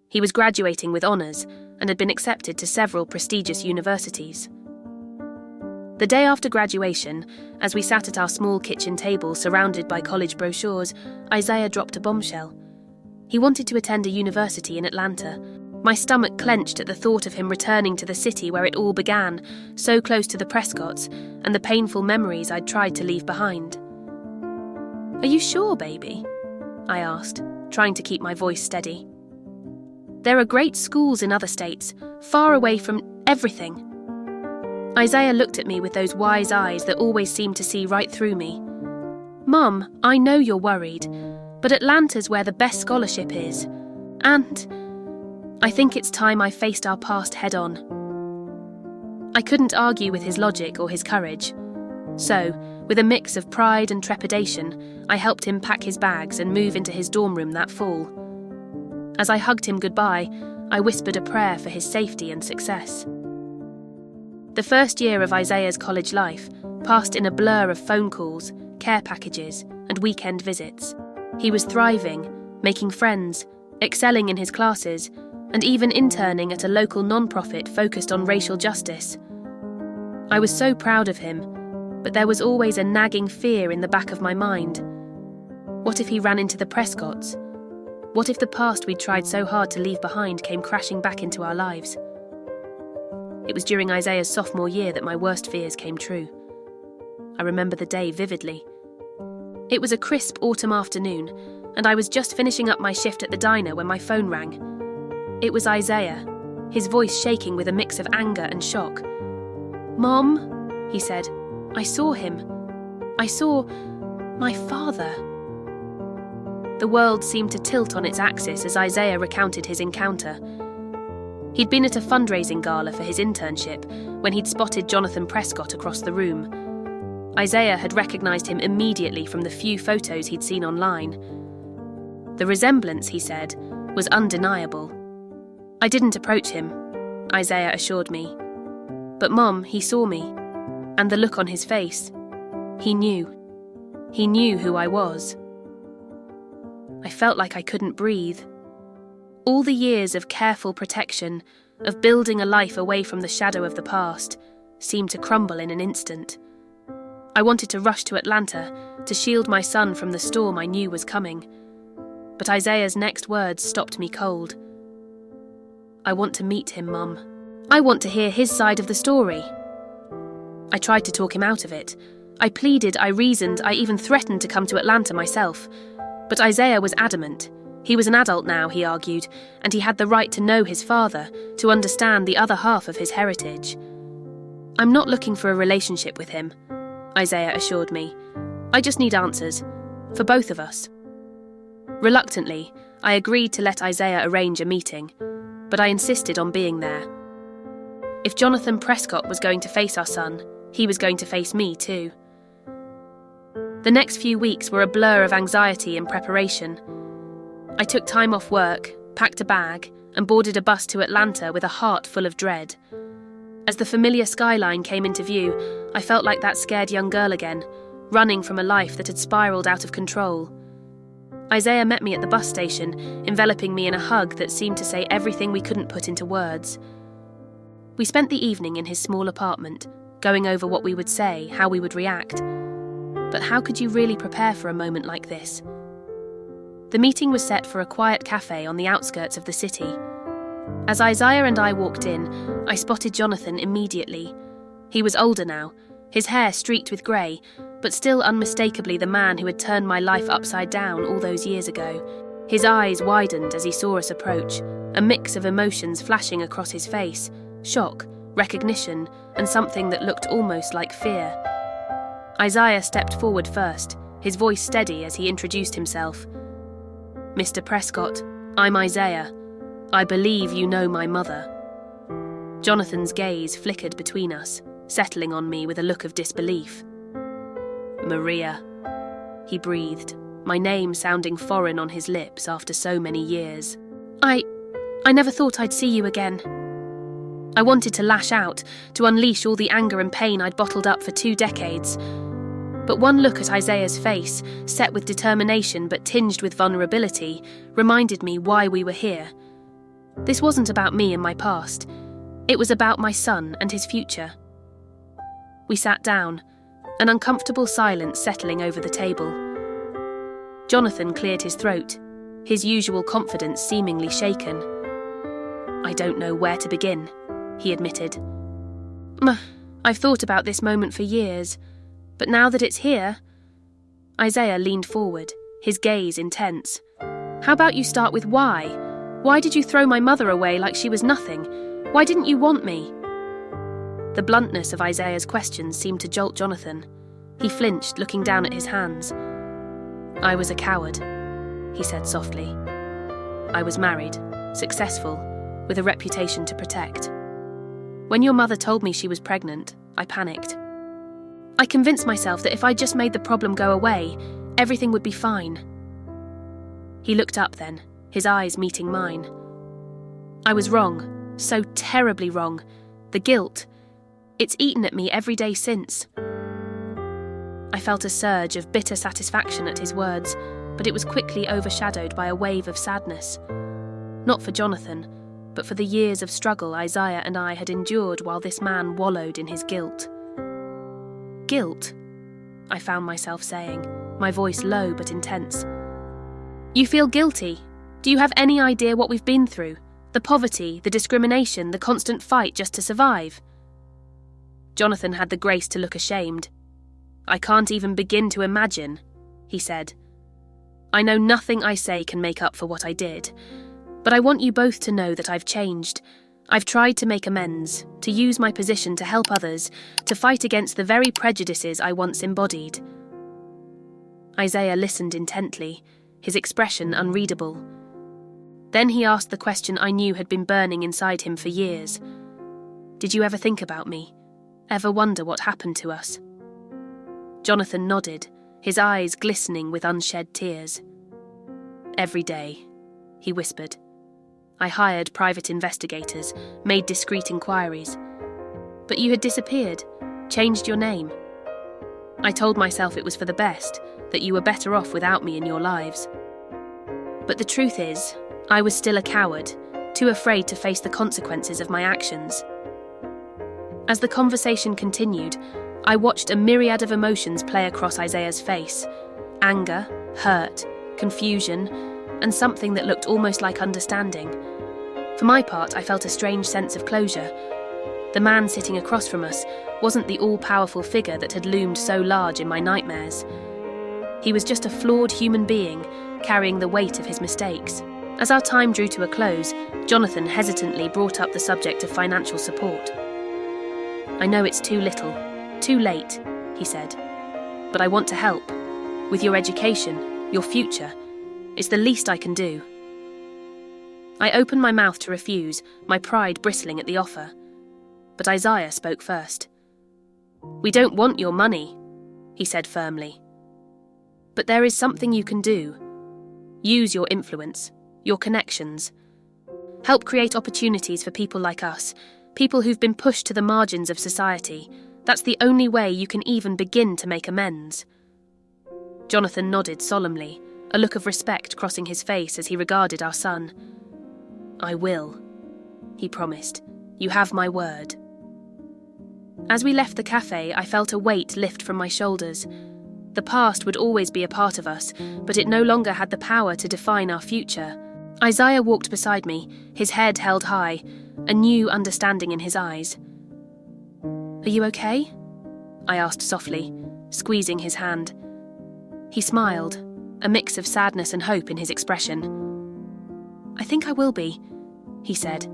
He was graduating with honours and had been accepted to several prestigious universities. The day after graduation, as we sat at our small kitchen table surrounded by college brochures, Isaiah dropped a bombshell. He wanted to attend a university in Atlanta. My stomach clenched at the thought of him returning to the city where it all began, so close to the Prescotts and the painful memories I'd tried to leave behind. "Are you sure, baby?" I asked, trying to keep my voice steady. "There are great schools in other states, far away from everything." Isaiah looked at me with those wise eyes that always seemed to see right through me. "Mum, I know you're worried, but Atlanta's where the best scholarship is. And I think it's time I faced our past head on." I couldn't argue with his logic or his courage. So, with a mix of pride and trepidation, I helped him pack his bags and move into his dorm room that fall. As I hugged him goodbye, I whispered a prayer for his safety and success. The first year of Isaiah's college life passed in a blur of phone calls, care packages, and weekend visits. He was thriving, making friends, excelling in his classes, and even interning at a local non-profit focused on racial justice. I was so proud of him, but there was always a nagging fear in the back of my mind. What if he ran into the Prescotts? What if the past we'd tried so hard to leave behind came crashing back into our lives? It was during Isaiah's sophomore year that my worst fears came true. I remember the day vividly. It was a crisp autumn afternoon, and I was just finishing up my shift at the diner when my phone rang. It was Isaiah, his voice shaking with a mix of anger and shock. "Mom," he said, "I saw him. I saw my father." The world seemed to tilt on its axis as Isaiah recounted his encounter. He'd been at a fundraising gala for his internship when he'd spotted Jonathan Prescott across the room. Isaiah had recognised him immediately from the few photos he'd seen online. The resemblance, he said, was undeniable. "I didn't approach him," Isaiah assured me. "But Mom, he saw me. And the look on his face. He knew. He knew who I was." I felt like I couldn't breathe. All the years of careful protection, of building a life away from the shadow of the past, seemed to crumble in an instant. I wanted to rush to Atlanta to shield my son from the storm I knew was coming. But Isaiah's next words stopped me cold. "I want to meet him, Mum. I want to hear his side of the story." I tried to talk him out of it. I pleaded, I reasoned, I even threatened to come to Atlanta myself. But Isaiah was adamant. He was an adult now, he argued, and he had the right to know his father, to understand the other half of his heritage. "I'm not looking for a relationship with him," Isaiah assured me. "I just need answers, for both of us." Reluctantly, I agreed to let Isaiah arrange a meeting, but I insisted on being there. If Jonathan Prescott was going to face our son, he was going to face me too. The next few weeks were a blur of anxiety and preparation. I took time off work, packed a bag, and boarded a bus to Atlanta with a heart full of dread. As the familiar skyline came into view, I felt like that scared young girl again, running from a life that had spiraled out of control. Isaiah met me at the bus station, enveloping me in a hug that seemed to say everything we couldn't put into words. We spent the evening in his small apartment, going over what we would say, how we would react. But how could you really prepare for a moment like this? The meeting was set for a quiet cafe on the outskirts of the city. As Isaiah and I walked in, I spotted Jonathan immediately. He was older now, his hair streaked with grey, but still unmistakably the man who had turned my life upside down all those years ago. His eyes widened as he saw us approach, a mix of emotions flashing across his face: shock, recognition, and something that looked almost like fear. Isaiah stepped forward first, his voice steady as he introduced himself. "Mr. Prescott, I'm Isaiah. I believe you know my mother." Jonathan's gaze flickered between us, settling on me with a look of disbelief. "Maria," he breathed, my name sounding foreign on his lips after so many years. I never thought I'd see you again." I wanted to lash out, to unleash all the anger and pain I'd bottled up for 2 decades. But one look at Isaiah's face, set with determination but tinged with vulnerability, reminded me why we were here. This wasn't about me and my past. It was about my son and his future. We sat down, an uncomfortable silence settling over the table. Jonathan cleared his throat, his usual confidence seemingly shaken. "I don't know where to begin," he admitted. "I've thought about this moment for years, but now that it's here..." Isaiah leaned forward, his gaze intense. "How about you start with why? Why did you throw my mother away like she was nothing? Why didn't you want me?" The bluntness of Isaiah's questions seemed to jolt Jonathan. He flinched, looking down at his hands. "I was a coward," he said softly. "I was married, successful, with a reputation to protect. When your mother told me she was pregnant, I panicked. I convinced myself that if I just made the problem go away, everything would be fine." He looked up then, his eyes meeting mine. "I was wrong, so terribly wrong. The guilt, it's eaten at me every day since." I felt a surge of bitter satisfaction at his words, but it was quickly overshadowed by a wave of sadness. Not for Jonathan, but for the years of struggle Isaiah and I had endured while this man wallowed in his guilt. "Guilt?" I found myself saying, my voice low but intense. "You feel guilty? Do you have any idea what we've been through? The poverty, the discrimination, the constant fight just to survive?" Jonathan had the grace to look ashamed. "I can't even begin to imagine," he said. "I know nothing I say can make up for what I did, but I want you both to know that I've changed. I've tried to make amends, to use my position to help others, to fight against the very prejudices I once embodied." Isaiah listened intently, his expression unreadable. Then he asked the question I knew had been burning inside him for years. "Did you ever think about me? Ever wonder what happened to us?" Jonathan nodded, his eyes glistening with unshed tears. "Every day," he whispered. "I hired private investigators, made discreet inquiries. But you had disappeared, changed your name. I told myself it was for the best, that you were better off without me in your lives. But the truth is, I was still a coward, too afraid to face the consequences of my actions." As the conversation continued, I watched a myriad of emotions play across Isaiah's face: anger, hurt, confusion, and something that looked almost like understanding. For my part, I felt a strange sense of closure. The man sitting across from us wasn't the all-powerful figure that had loomed so large in my nightmares. He was just a flawed human being, carrying the weight of his mistakes. As our time drew to a close, Jonathan hesitantly brought up the subject of financial support. "I know it's too little, too late," he said, "but I want to help. With your education, your future, it's the least I can do." I opened my mouth to refuse, my pride bristling at the offer. But Isaiah spoke first. "We don't want your money," he said firmly. "But there is something you can do. Use your influence, your connections. Help create opportunities for people like us, people who've been pushed to the margins of society. That's the only way you can even begin to make amends." Jonathan nodded solemnly, a look of respect crossing his face as he regarded our son. "I will," he promised. "You have my word." As we left the cafe, I felt a weight lift from my shoulders. The past would always be a part of us, but it no longer had the power to define our future. Isaiah walked beside me, his head held high, a new understanding in his eyes. "Are you okay?" I asked softly, squeezing his hand. He smiled, a mix of sadness and hope in his expression. "I think I will be," he said.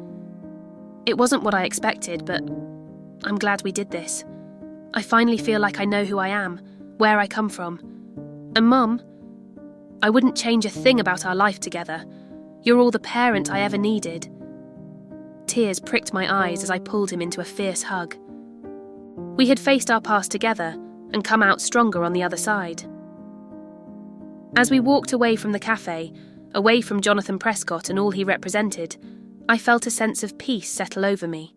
"It wasn't what I expected, but I'm glad we did this. I finally feel like I know who I am, where I come from. And Mum, I wouldn't change a thing about our life together. You're all the parent I ever needed." Tears pricked my eyes as I pulled him into a fierce hug. We had faced our past together and come out stronger on the other side. As we walked away from the cafe, away from Jonathan Prescott and all he represented, I felt a sense of peace settle over me.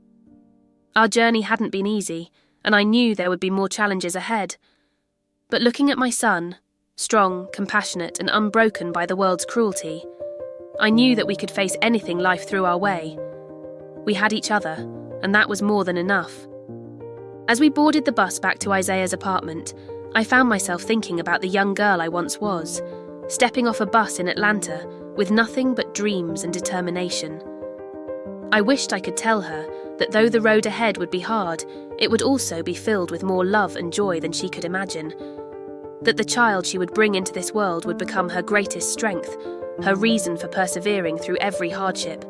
Our journey hadn't been easy, and I knew there would be more challenges ahead. But looking at my son, strong, compassionate, and unbroken by the world's cruelty, I knew that we could face anything life threw our way. We had each other, and that was more than enough. As we boarded the bus back to Isaiah's apartment, I found myself thinking about the young girl I once was, stepping off a bus in Atlanta with nothing but dreams and determination. I wished I could tell her that though the road ahead would be hard, it would also be filled with more love and joy than she could imagine. That the child she would bring into this world would become her greatest strength, her reason for persevering through every hardship.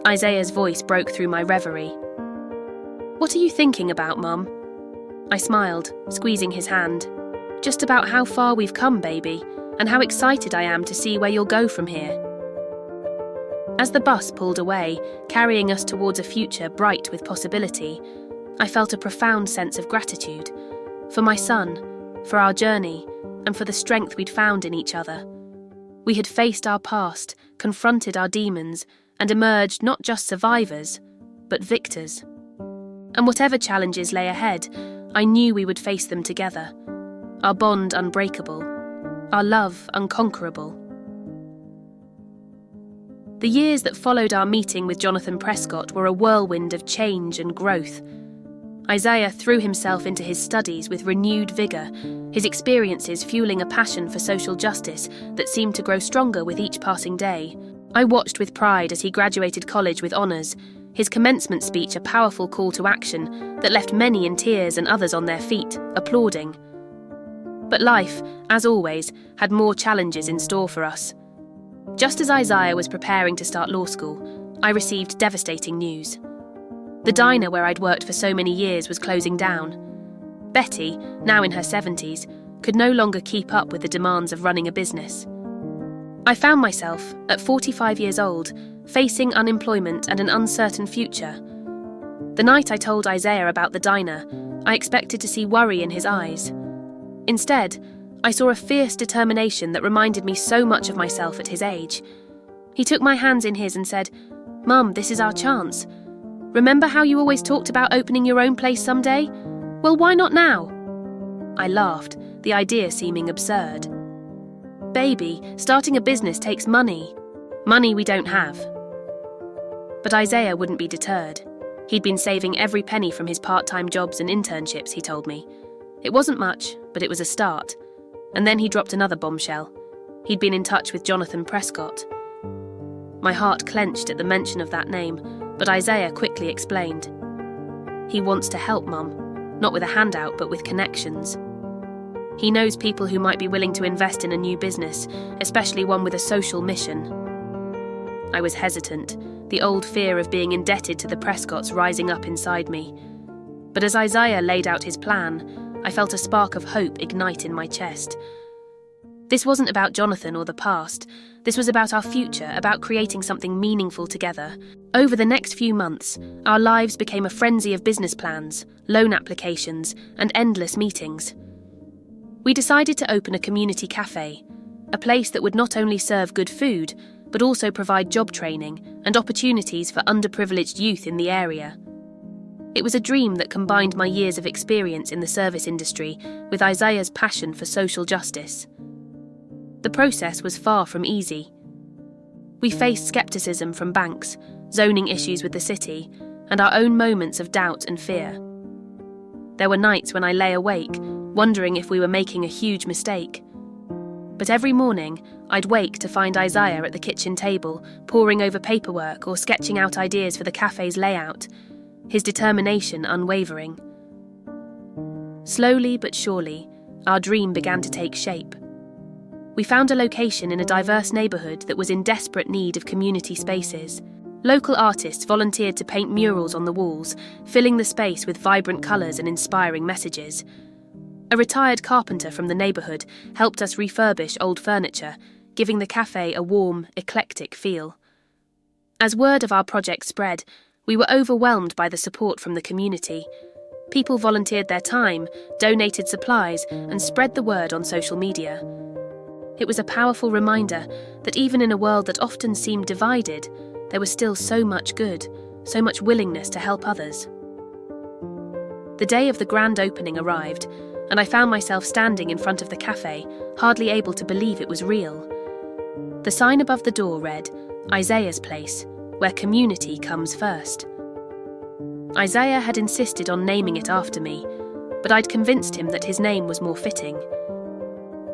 Isaiah's voice broke through my reverie. "What are you thinking about, Mum?" I smiled, squeezing his hand. "Just about how far we've come, baby, and how excited I am to see where you'll go from here." As the bus pulled away, carrying us towards a future bright with possibility, I felt a profound sense of gratitude for my son, for our journey, and for the strength we'd found in each other. We had faced our past, confronted our demons, and emerged not just survivors, but victors. And whatever challenges lay ahead, I knew we would face them together, our bond unbreakable, our love unconquerable. The years that followed our meeting with Jonathan Prescott were a whirlwind of change and growth. Isaiah threw himself into his studies with renewed vigour, his experiences fueling a passion for social justice that seemed to grow stronger with each passing day. I watched with pride as he graduated college with honours, his commencement speech a powerful call to action that left many in tears and others on their feet, applauding. But life, as always, had more challenges in store for us. Just as Isaiah was preparing to start law school, I received devastating news. The diner where I'd worked for so many years was closing down. Betty, now in her 70s, could no longer keep up with the demands of running a business. I found myself, at 45 years old, facing unemployment and an uncertain future. The night I told Isaiah about the diner, I expected to see worry in his eyes. Instead, I saw a fierce determination that reminded me so much of myself at his age. He took my hands in his and said, "Mum, this is our chance. Remember how you always talked about opening your own place someday? Well, why not now?" I laughed, the idea seeming absurd. "Baby, starting a business takes money. Money we don't have." But Isaiah wouldn't be deterred. He'd been saving every penny from his part-time jobs and internships, he told me. It wasn't much, but it was a start. And then he dropped another bombshell. He'd been in touch with Jonathan Prescott. My heart clenched at the mention of that name, but Isaiah quickly explained. "He wants to help, Mum, not with a handout, but with connections. He knows people who might be willing to invest in a new business, especially one with a social mission." I was hesitant, the old fear of being indebted to the Prescotts rising up inside me. But as Isaiah laid out his plan, I felt a spark of hope ignite in my chest. This wasn't about Jonathan or the past. This was about our future, about creating something meaningful together. Over the next few months, our lives became a frenzy of business plans, loan applications, and endless meetings. We decided to open a community cafe, a place that would not only serve good food, but also provide job training and opportunities for underprivileged youth in the area. It was a dream that combined my years of experience in the service industry with Isaiah's passion for social justice. The process was far from easy. We faced skepticism from banks, zoning issues with the city, and our own moments of doubt and fear. There were nights when I lay awake, wondering if we were making a huge mistake. But every morning, I'd wake to find Isaiah at the kitchen table, poring over paperwork or sketching out ideas for the cafe's layout, his determination unwavering. Slowly but surely, our dream began to take shape. We found a location in a diverse neighbourhood that was in desperate need of community spaces. Local artists volunteered to paint murals on the walls, filling the space with vibrant colours and inspiring messages. A retired carpenter from the neighbourhood helped us refurbish old furniture, giving the cafe a warm, eclectic feel. As word of our project spread, we were overwhelmed by the support from the community. People volunteered their time, donated supplies, and spread the word on social media. It was a powerful reminder that even in a world that often seemed divided, there was still so much good, so much willingness to help others. The day of the grand opening arrived, and I found myself standing in front of the cafe, hardly able to believe it was real. The sign above the door read, "Isaiah's Place, where community comes first." Isaiah had insisted on naming it after me, but I'd convinced him that his name was more fitting.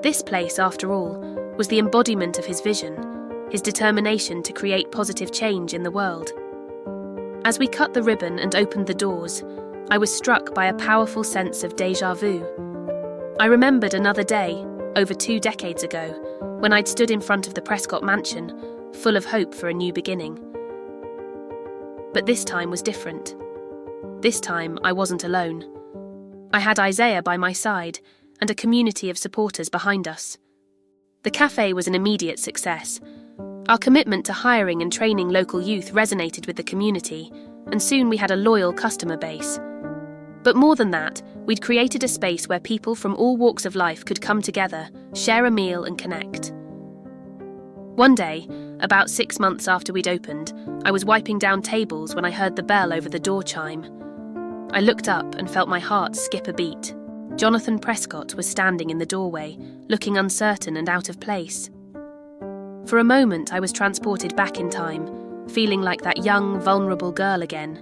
This place, after all, was the embodiment of his vision, his determination to create positive change in the world. As we cut the ribbon and opened the doors, I was struck by a powerful sense of déjà vu. I remembered another day, over 2 decades ago, when I'd stood in front of the Prescott mansion, full of hope for a new beginning. But this time was different. This time I wasn't alone. I had Isaiah by my side and a community of supporters behind us. The cafe was an immediate success. Our commitment to hiring and training local youth resonated with the community, and soon we had a loyal customer base. But more than that, we'd created a space where people from all walks of life could come together, share a meal and connect. One day, about 6 months after we'd opened, I was wiping down tables when I heard the bell over the door chime. I looked up and felt my heart skip a beat. Jonathan Prescott was standing in the doorway, looking uncertain and out of place. For a moment, I was transported back in time, feeling like that young, vulnerable girl again.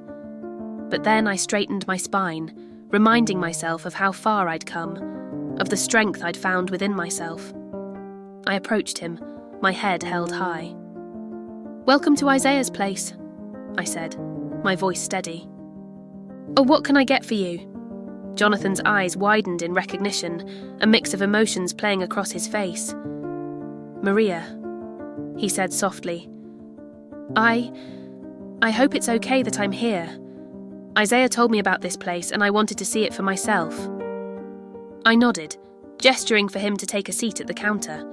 But then I straightened my spine, reminding myself of how far I'd come, of the strength I'd found within myself. I approached him, my head held high. "Welcome to Isaiah's Place," I said, my voice steady. "Oh, what can I get for you?" Jonathan's eyes widened in recognition, a mix of emotions playing across his face. "Maria," he said softly. I hope it's okay that I'm here. Isaiah told me about this place and I wanted to see it for myself." I nodded, gesturing for him to take a seat at the counter.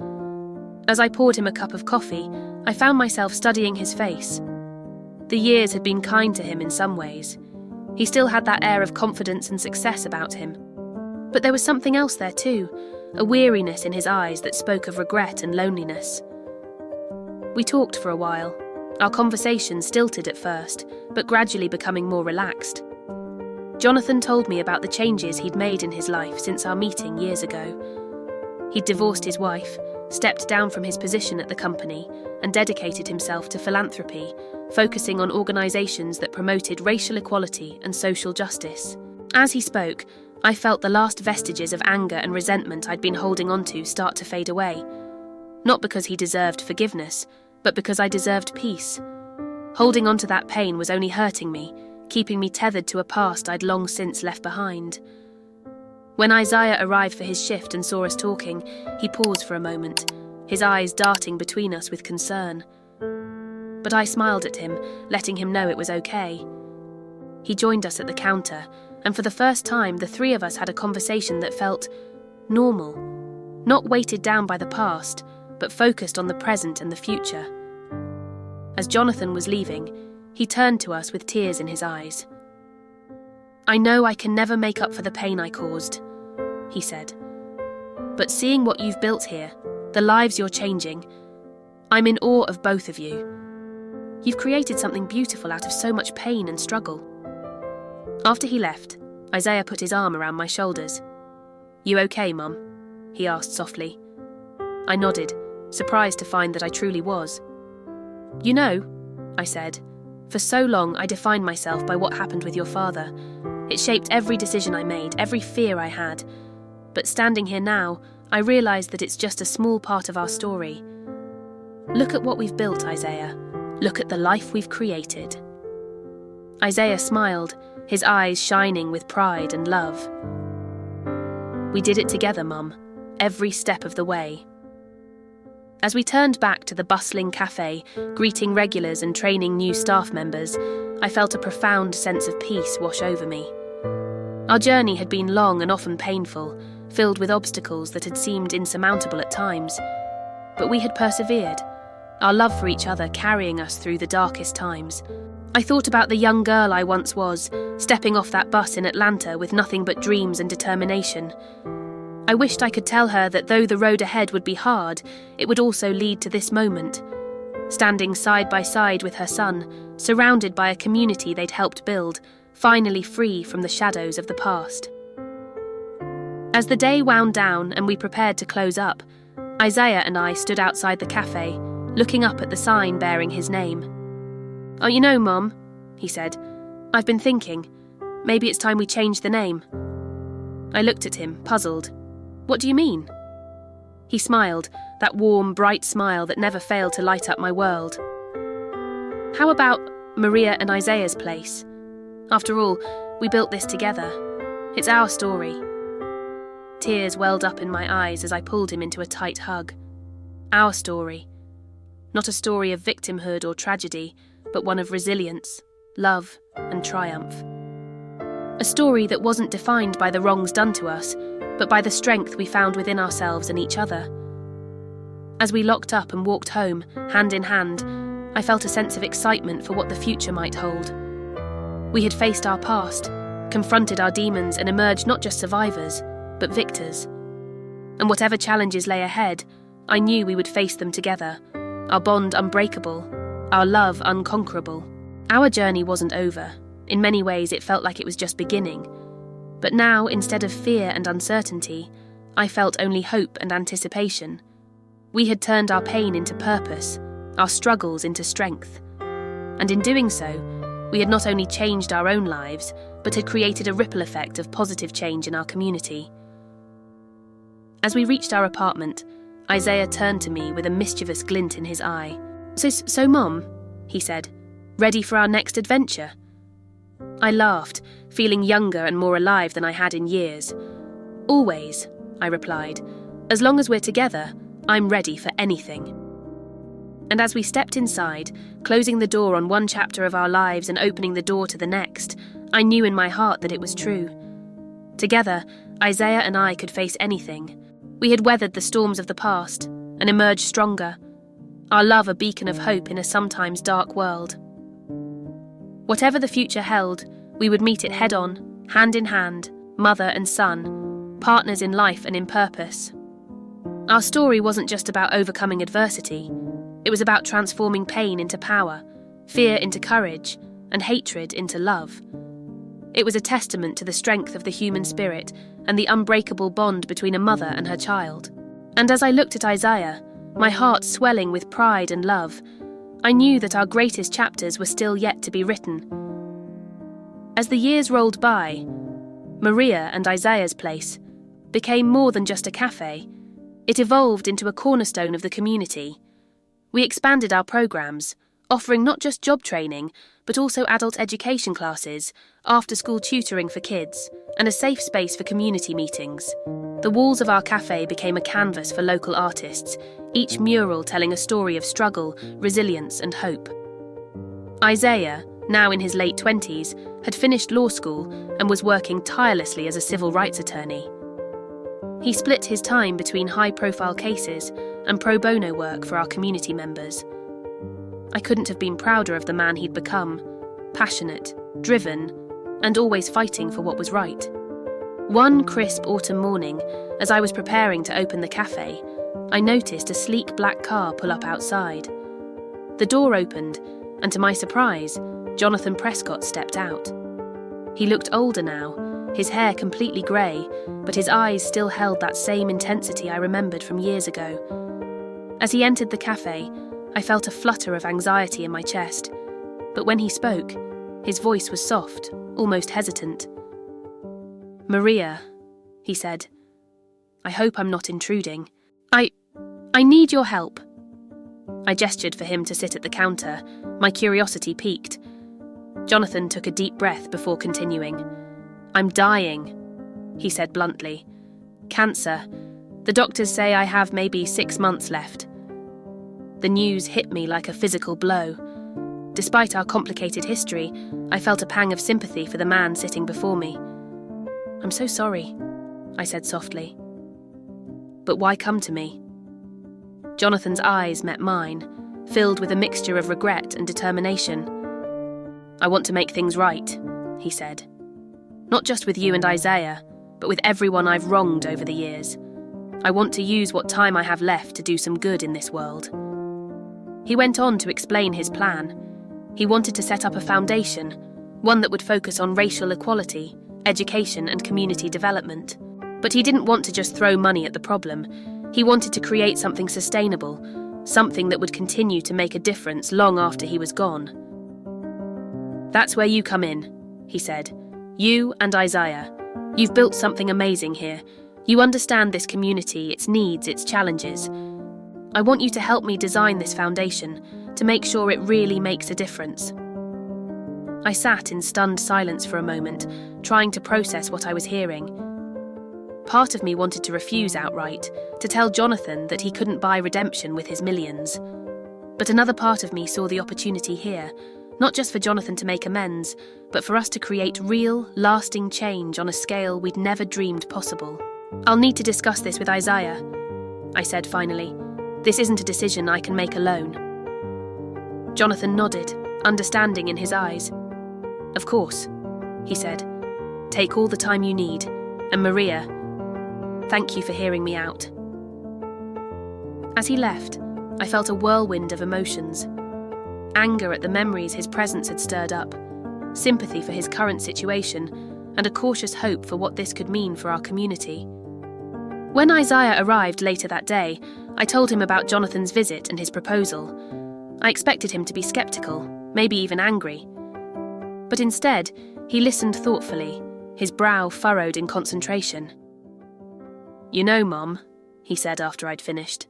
As I poured him a cup of coffee, I found myself studying his face. The years had been kind to him in some ways. He still had that air of confidence and success about him. But there was something else there too, a weariness in his eyes that spoke of regret and loneliness. We talked for a while, our conversation stilted at first, but gradually becoming more relaxed. Jonathan told me about the changes he'd made in his life since our meeting years ago. He'd divorced his wife, stepped down from his position at the company, and dedicated himself to philanthropy, focusing on organisations that promoted racial equality and social justice. As he spoke, I felt the last vestiges of anger and resentment I'd been holding onto start to fade away. Not because he deserved forgiveness, but because I deserved peace. Holding onto that pain was only hurting me, keeping me tethered to a past I'd long since left behind. When Isaiah arrived for his shift and saw us talking, he paused for a moment, his eyes darting between us with concern. But I smiled at him, letting him know it was okay. He joined us at the counter, and for the first time the three of us had a conversation that felt normal, not weighted down by the past, but focused on the present and the future. As Jonathan was leaving, he turned to us with tears in his eyes. "I know I can never make up for the pain I caused," he said. "But seeing what you've built here, the lives you're changing, I'm in awe of both of you. You've created something beautiful out of so much pain and struggle." After he left, Isaiah put his arm around my shoulders. "You okay, Mum?" he asked softly. I nodded, surprised to find that I truly was. "You know," I said, "for so long I defined myself by what happened with your father. It shaped every decision I made, every fear I had. But standing here now, I realise that it's just a small part of our story. Look at what we've built, Isaiah. Look at the life we've created." Isaiah smiled, his eyes shining with pride and love. "We did it together, Mum, every step of the way." As we turned back to the bustling cafe, greeting regulars and training new staff members, I felt a profound sense of peace wash over me. Our journey had been long and often painful, filled with obstacles that had seemed insurmountable at times. But we had persevered, our love for each other carrying us through the darkest times. I thought about the young girl I once was, stepping off that bus in Atlanta with nothing but dreams and determination. I wished I could tell her that though the road ahead would be hard, it would also lead to this moment. Standing side by side with her son, surrounded by a community they'd helped build, finally free from the shadows of the past. As the day wound down and we prepared to close up, Isaiah and I stood outside the cafe, looking up at the sign bearing his name. "Oh, you know, Mom," he said, "I've been thinking. Maybe it's time we change the name." I looked at him, puzzled. "What do you mean?" He smiled, that warm, bright smile that never failed to light up my world. "How about Maria and Isaiah's place? After all, we built this together. It's our story." Tears welled up in my eyes as I pulled him into a tight hug. Our story. Not a story of victimhood or tragedy, but one of resilience, love, and triumph. A story that wasn't defined by the wrongs done to us, but by the strength we found within ourselves and each other. As we locked up and walked home, hand in hand, I felt a sense of excitement for what the future might hold. We had faced our past, confronted our demons, and emerged not just survivors, but victors. And whatever challenges lay ahead, I knew we would face them together, our bond unbreakable, our love unconquerable. Our journey wasn't over. In many ways, it felt like it was just beginning. But now, instead of fear and uncertainty, I felt only hope and anticipation. We had turned our pain into purpose, our struggles into strength. And in doing so, we had not only changed our own lives, but had created a ripple effect of positive change in our community. As we reached our apartment, Isaiah turned to me with a mischievous glint in his eye. So Mom," he said, "ready for our next adventure?" I laughed, feeling younger and more alive than I had in years. "Always," I replied. "As long as we're together, I'm ready for anything." And as we stepped inside, closing the door on one chapter of our lives and opening the door to the next, I knew in my heart that it was true. Together, Isaiah and I could face anything. We had weathered the storms of the past and emerged stronger, our love a beacon of hope in a sometimes dark world. Whatever the future held, we would meet it head-on, hand in hand, mother and son, partners in life and in purpose. Our story wasn't just about overcoming adversity. It was about transforming pain into power, fear into courage, and hatred into love. It was a testament to the strength of the human spirit and the unbreakable bond between a mother and her child. And as I looked at Isaiah, my heart swelling with pride and love, I knew that our greatest chapters were still yet to be written. As the years rolled by, Maria and Isaiah's place became more than just a cafe. It evolved into a cornerstone of the community. We expanded our programs, offering not just job training, but also adult education classes, after-school tutoring for kids, and a safe space for community meetings. The walls of our cafe became a canvas for local artists, each mural telling a story of struggle, resilience, and hope. Isaiah, now in his late 20s, had finished law school and was working tirelessly as a civil rights attorney. He split his time between high-profile cases and pro bono work for our community members. I couldn't have been prouder of the man he'd become, passionate, driven, and always fighting for what was right. One crisp autumn morning, as I was preparing to open the cafe, I noticed a sleek black car pull up outside. The door opened, and to my surprise, Jonathan Prescott stepped out. He looked older now, his hair completely grey, but his eyes still held that same intensity I remembered from years ago. As he entered the cafe, I felt a flutter of anxiety in my chest, but when he spoke, his voice was soft, almost hesitant. "Maria," he said, "I hope I'm not intruding. I need your help." I gestured for him to sit at the counter, my curiosity piqued. Jonathan took a deep breath before continuing. "I'm dying," he said bluntly. "Cancer. The doctors say I have maybe 6 months left." The news hit me like a physical blow. Despite our complicated history, I felt a pang of sympathy for the man sitting before me. "I'm so sorry," I said softly. "But why come to me?" Jonathan's eyes met mine, filled with a mixture of regret and determination. "I want to make things right," he said. "Not just with you and Isaiah, but with everyone I've wronged over the years. I want to use what time I have left to do some good in this world." He went on to explain his plan. He wanted to set up a foundation, one that would focus on racial equality, education and community development. But he didn't want to just throw money at the problem. He wanted to create something sustainable, something that would continue to make a difference long after he was gone. "That's where you come in," he said. "You and Isaiah. You've built something amazing here. You understand this community, its needs, its challenges. I want you to help me design this foundation, to make sure it really makes a difference." I sat in stunned silence for a moment, trying to process what I was hearing. Part of me wanted to refuse outright, to tell Jonathan that he couldn't buy redemption with his millions. But another part of me saw the opportunity here, not just for Jonathan to make amends, but for us to create real, lasting change on a scale we'd never dreamed possible. "I'll need to discuss this with Isaiah," I said finally. "This isn't a decision I can make alone." Jonathan nodded, understanding in his eyes. "Of course," he said. "Take all the time you need. And Maria, thank you for hearing me out." As he left, I felt a whirlwind of emotions. Anger at the memories his presence had stirred up, sympathy for his current situation, and a cautious hope for what this could mean for our community. When Isaiah arrived later that day, I told him about Jonathan's visit and his proposal. I expected him to be skeptical, maybe even angry. But instead, he listened thoughtfully, his brow furrowed in concentration. "You know, Mom," he said after I'd finished,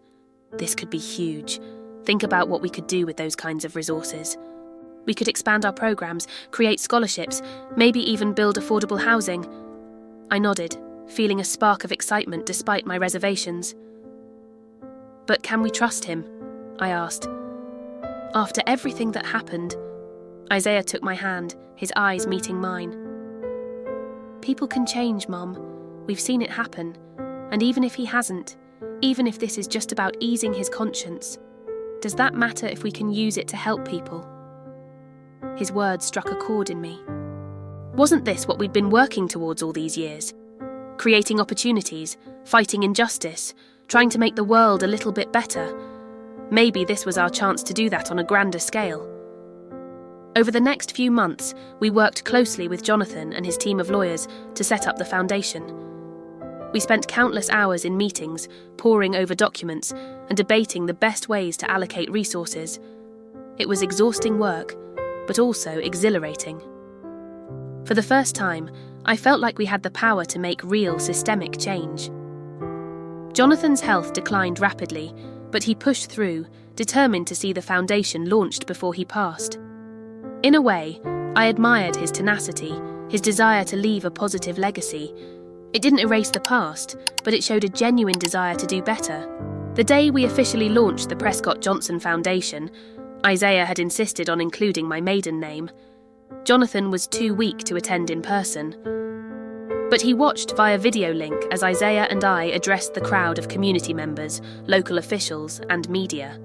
"this could be huge. Think about what we could do with those kinds of resources. We could expand our programs, create scholarships, maybe even build affordable housing." I nodded, feeling a spark of excitement despite my reservations. "But can we trust him?" I asked. "After everything that happened," Isaiah took my hand, his eyes meeting mine. "People can change, Mom. We've seen it happen. And even if he hasn't, even if this is just about easing his conscience, does that matter if we can use it to help people?" His words struck a chord in me. Wasn't this what we'd been working towards all these years? Creating opportunities, fighting injustice, trying to make the world a little bit better. Maybe this was our chance to do that on a grander scale. Over the next few months, we worked closely with Jonathan and his team of lawyers to set up the foundation. We spent countless hours in meetings, poring over documents, and debating the best ways to allocate resources. It was exhausting work, but also exhilarating. For the first time, I felt like we had the power to make real systemic change. Jonathan's health declined rapidly, but he pushed through, determined to see the foundation launched before he passed. In a way, I admired his tenacity, his desire to leave a positive legacy. It didn't erase the past, but it showed a genuine desire to do better. The day we officially launched the Prescott Johnson Foundation, Isaiah had insisted on including my maiden name. Jonathan was too weak to attend in person. But he watched via video link as Isaiah and I addressed the crowd of community members, local officials, and media.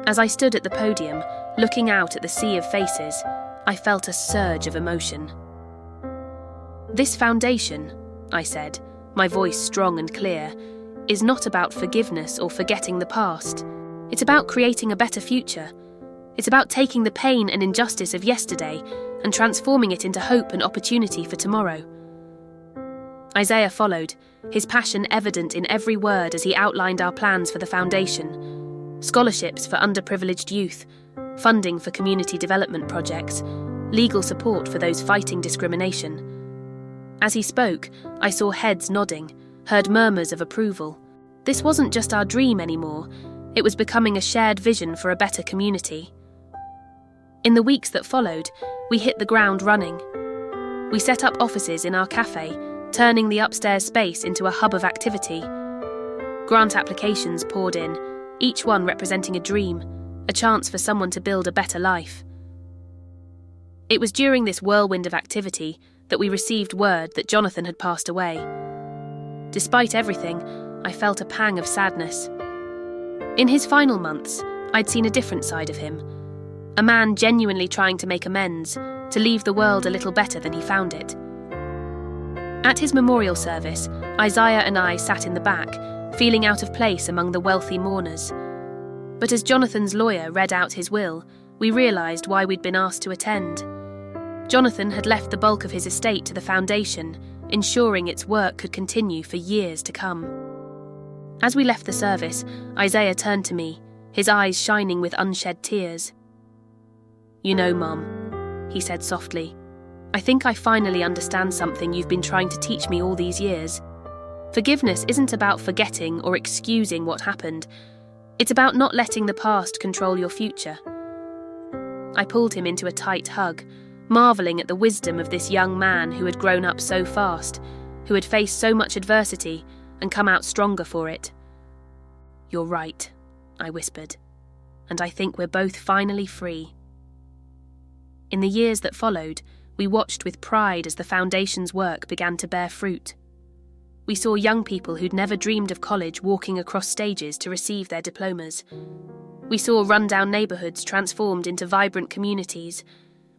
As I stood at the podium, looking out at the sea of faces, I felt a surge of emotion. "This foundation," I said, my voice strong and clear, "is not about forgiveness or forgetting the past. It's about creating a better future. It's about taking the pain and injustice of yesterday and transforming it into hope and opportunity for tomorrow." Isaiah followed, his passion evident in every word as he outlined our plans for the foundation. Scholarships for underprivileged youth, funding for community development projects, legal support for those fighting discrimination. As he spoke, I saw heads nodding, heard murmurs of approval. This wasn't just our dream anymore, it was becoming a shared vision for a better community. In the weeks that followed, we hit the ground running. We set up offices in our cafe, turning the upstairs space into a hub of activity. Grant applications poured in, each one representing a dream, a chance for someone to build a better life. It was during this whirlwind of activity that we received word that Jonathan had passed away. Despite everything, I felt a pang of sadness. In his final months, I'd seen a different side of him. A man genuinely trying to make amends, to leave the world a little better than he found it. At his memorial service, Isaiah and I sat in the back, feeling out of place among the wealthy mourners. But as Jonathan's lawyer read out his will, we realised why we'd been asked to attend. Jonathan had left the bulk of his estate to the foundation, ensuring its work could continue for years to come. As we left the service, Isaiah turned to me, his eyes shining with unshed tears. "You know, Mum," he said softly, "I think I finally understand something you've been trying to teach me all these years. Forgiveness isn't about forgetting or excusing what happened. It's about not letting the past control your future." I pulled him into a tight hug, marvelling at the wisdom of this young man who had grown up so fast, who had faced so much adversity and come out stronger for it. "You're right," I whispered, "and I think we're both finally free." In the years that followed, we watched with pride as the Foundation's work began to bear fruit. We saw young people who'd never dreamed of college walking across stages to receive their diplomas. We saw rundown neighbourhoods transformed into vibrant communities.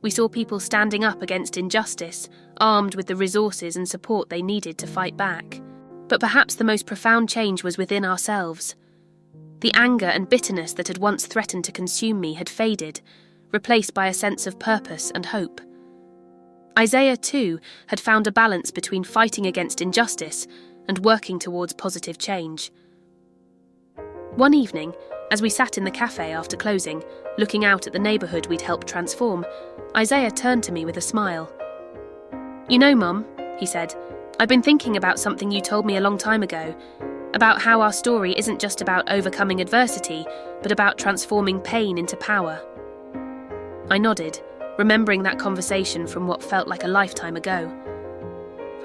We saw people standing up against injustice, armed with the resources and support they needed to fight back. But perhaps the most profound change was within ourselves. The anger and bitterness that had once threatened to consume me had faded, replaced by a sense of purpose and hope. Isaiah, too, had found a balance between fighting against injustice and working towards positive change. One evening, as we sat in the cafe after closing, looking out at the neighbourhood we'd helped transform, Isaiah turned to me with a smile. "You know, Mum," he said, "I've been thinking about something you told me a long time ago, about how our story isn't just about overcoming adversity, but about transforming pain into power." I nodded, remembering that conversation from what felt like a lifetime ago.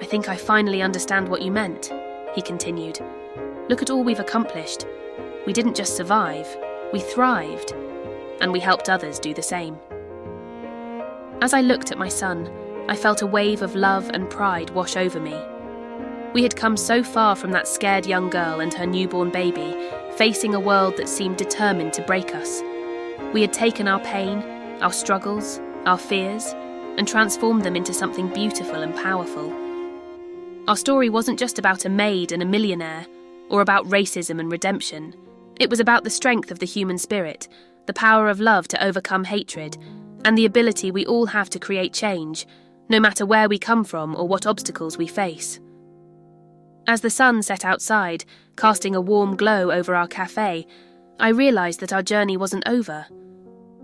"I think I finally understand what you meant," he continued. "Look at all we've accomplished. We didn't just survive, we thrived, and we helped others do the same." As I looked at my son, I felt a wave of love and pride wash over me. We had come so far from that scared young girl and her newborn baby, facing a world that seemed determined to break us. We had taken our pain, our struggles, our fears, and transformed them into something beautiful and powerful. Our story wasn't just about a maid and a millionaire, or about racism and redemption. It was about the strength of the human spirit, the power of love to overcome hatred, and the ability we all have to create change, no matter where we come from or what obstacles we face. As the sun set outside, casting a warm glow over our cafe, I realised that our journey wasn't over.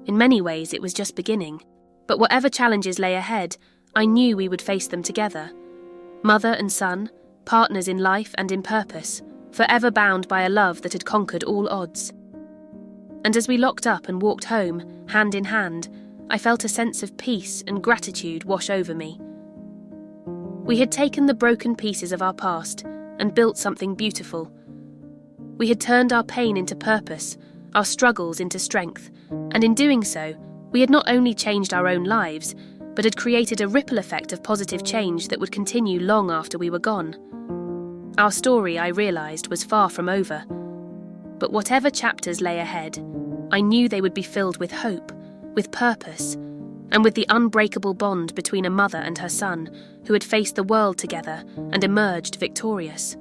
In many ways, it was just beginning. But whatever challenges lay ahead, I knew we would face them together. Mother and son, partners in life and in purpose, forever bound by a love that had conquered all odds. And as we locked up and walked home, hand in hand, I felt a sense of peace and gratitude wash over me. We had taken the broken pieces of our past and built something beautiful. We had turned our pain into purpose, our struggles into strength, and in doing so, we had not only changed our own lives, but had created a ripple effect of positive change that would continue long after we were gone. Our story, I realised, was far from over. But whatever chapters lay ahead, I knew they would be filled with hope, with purpose, and with the unbreakable bond between a mother and her son who had faced the world together and emerged victorious.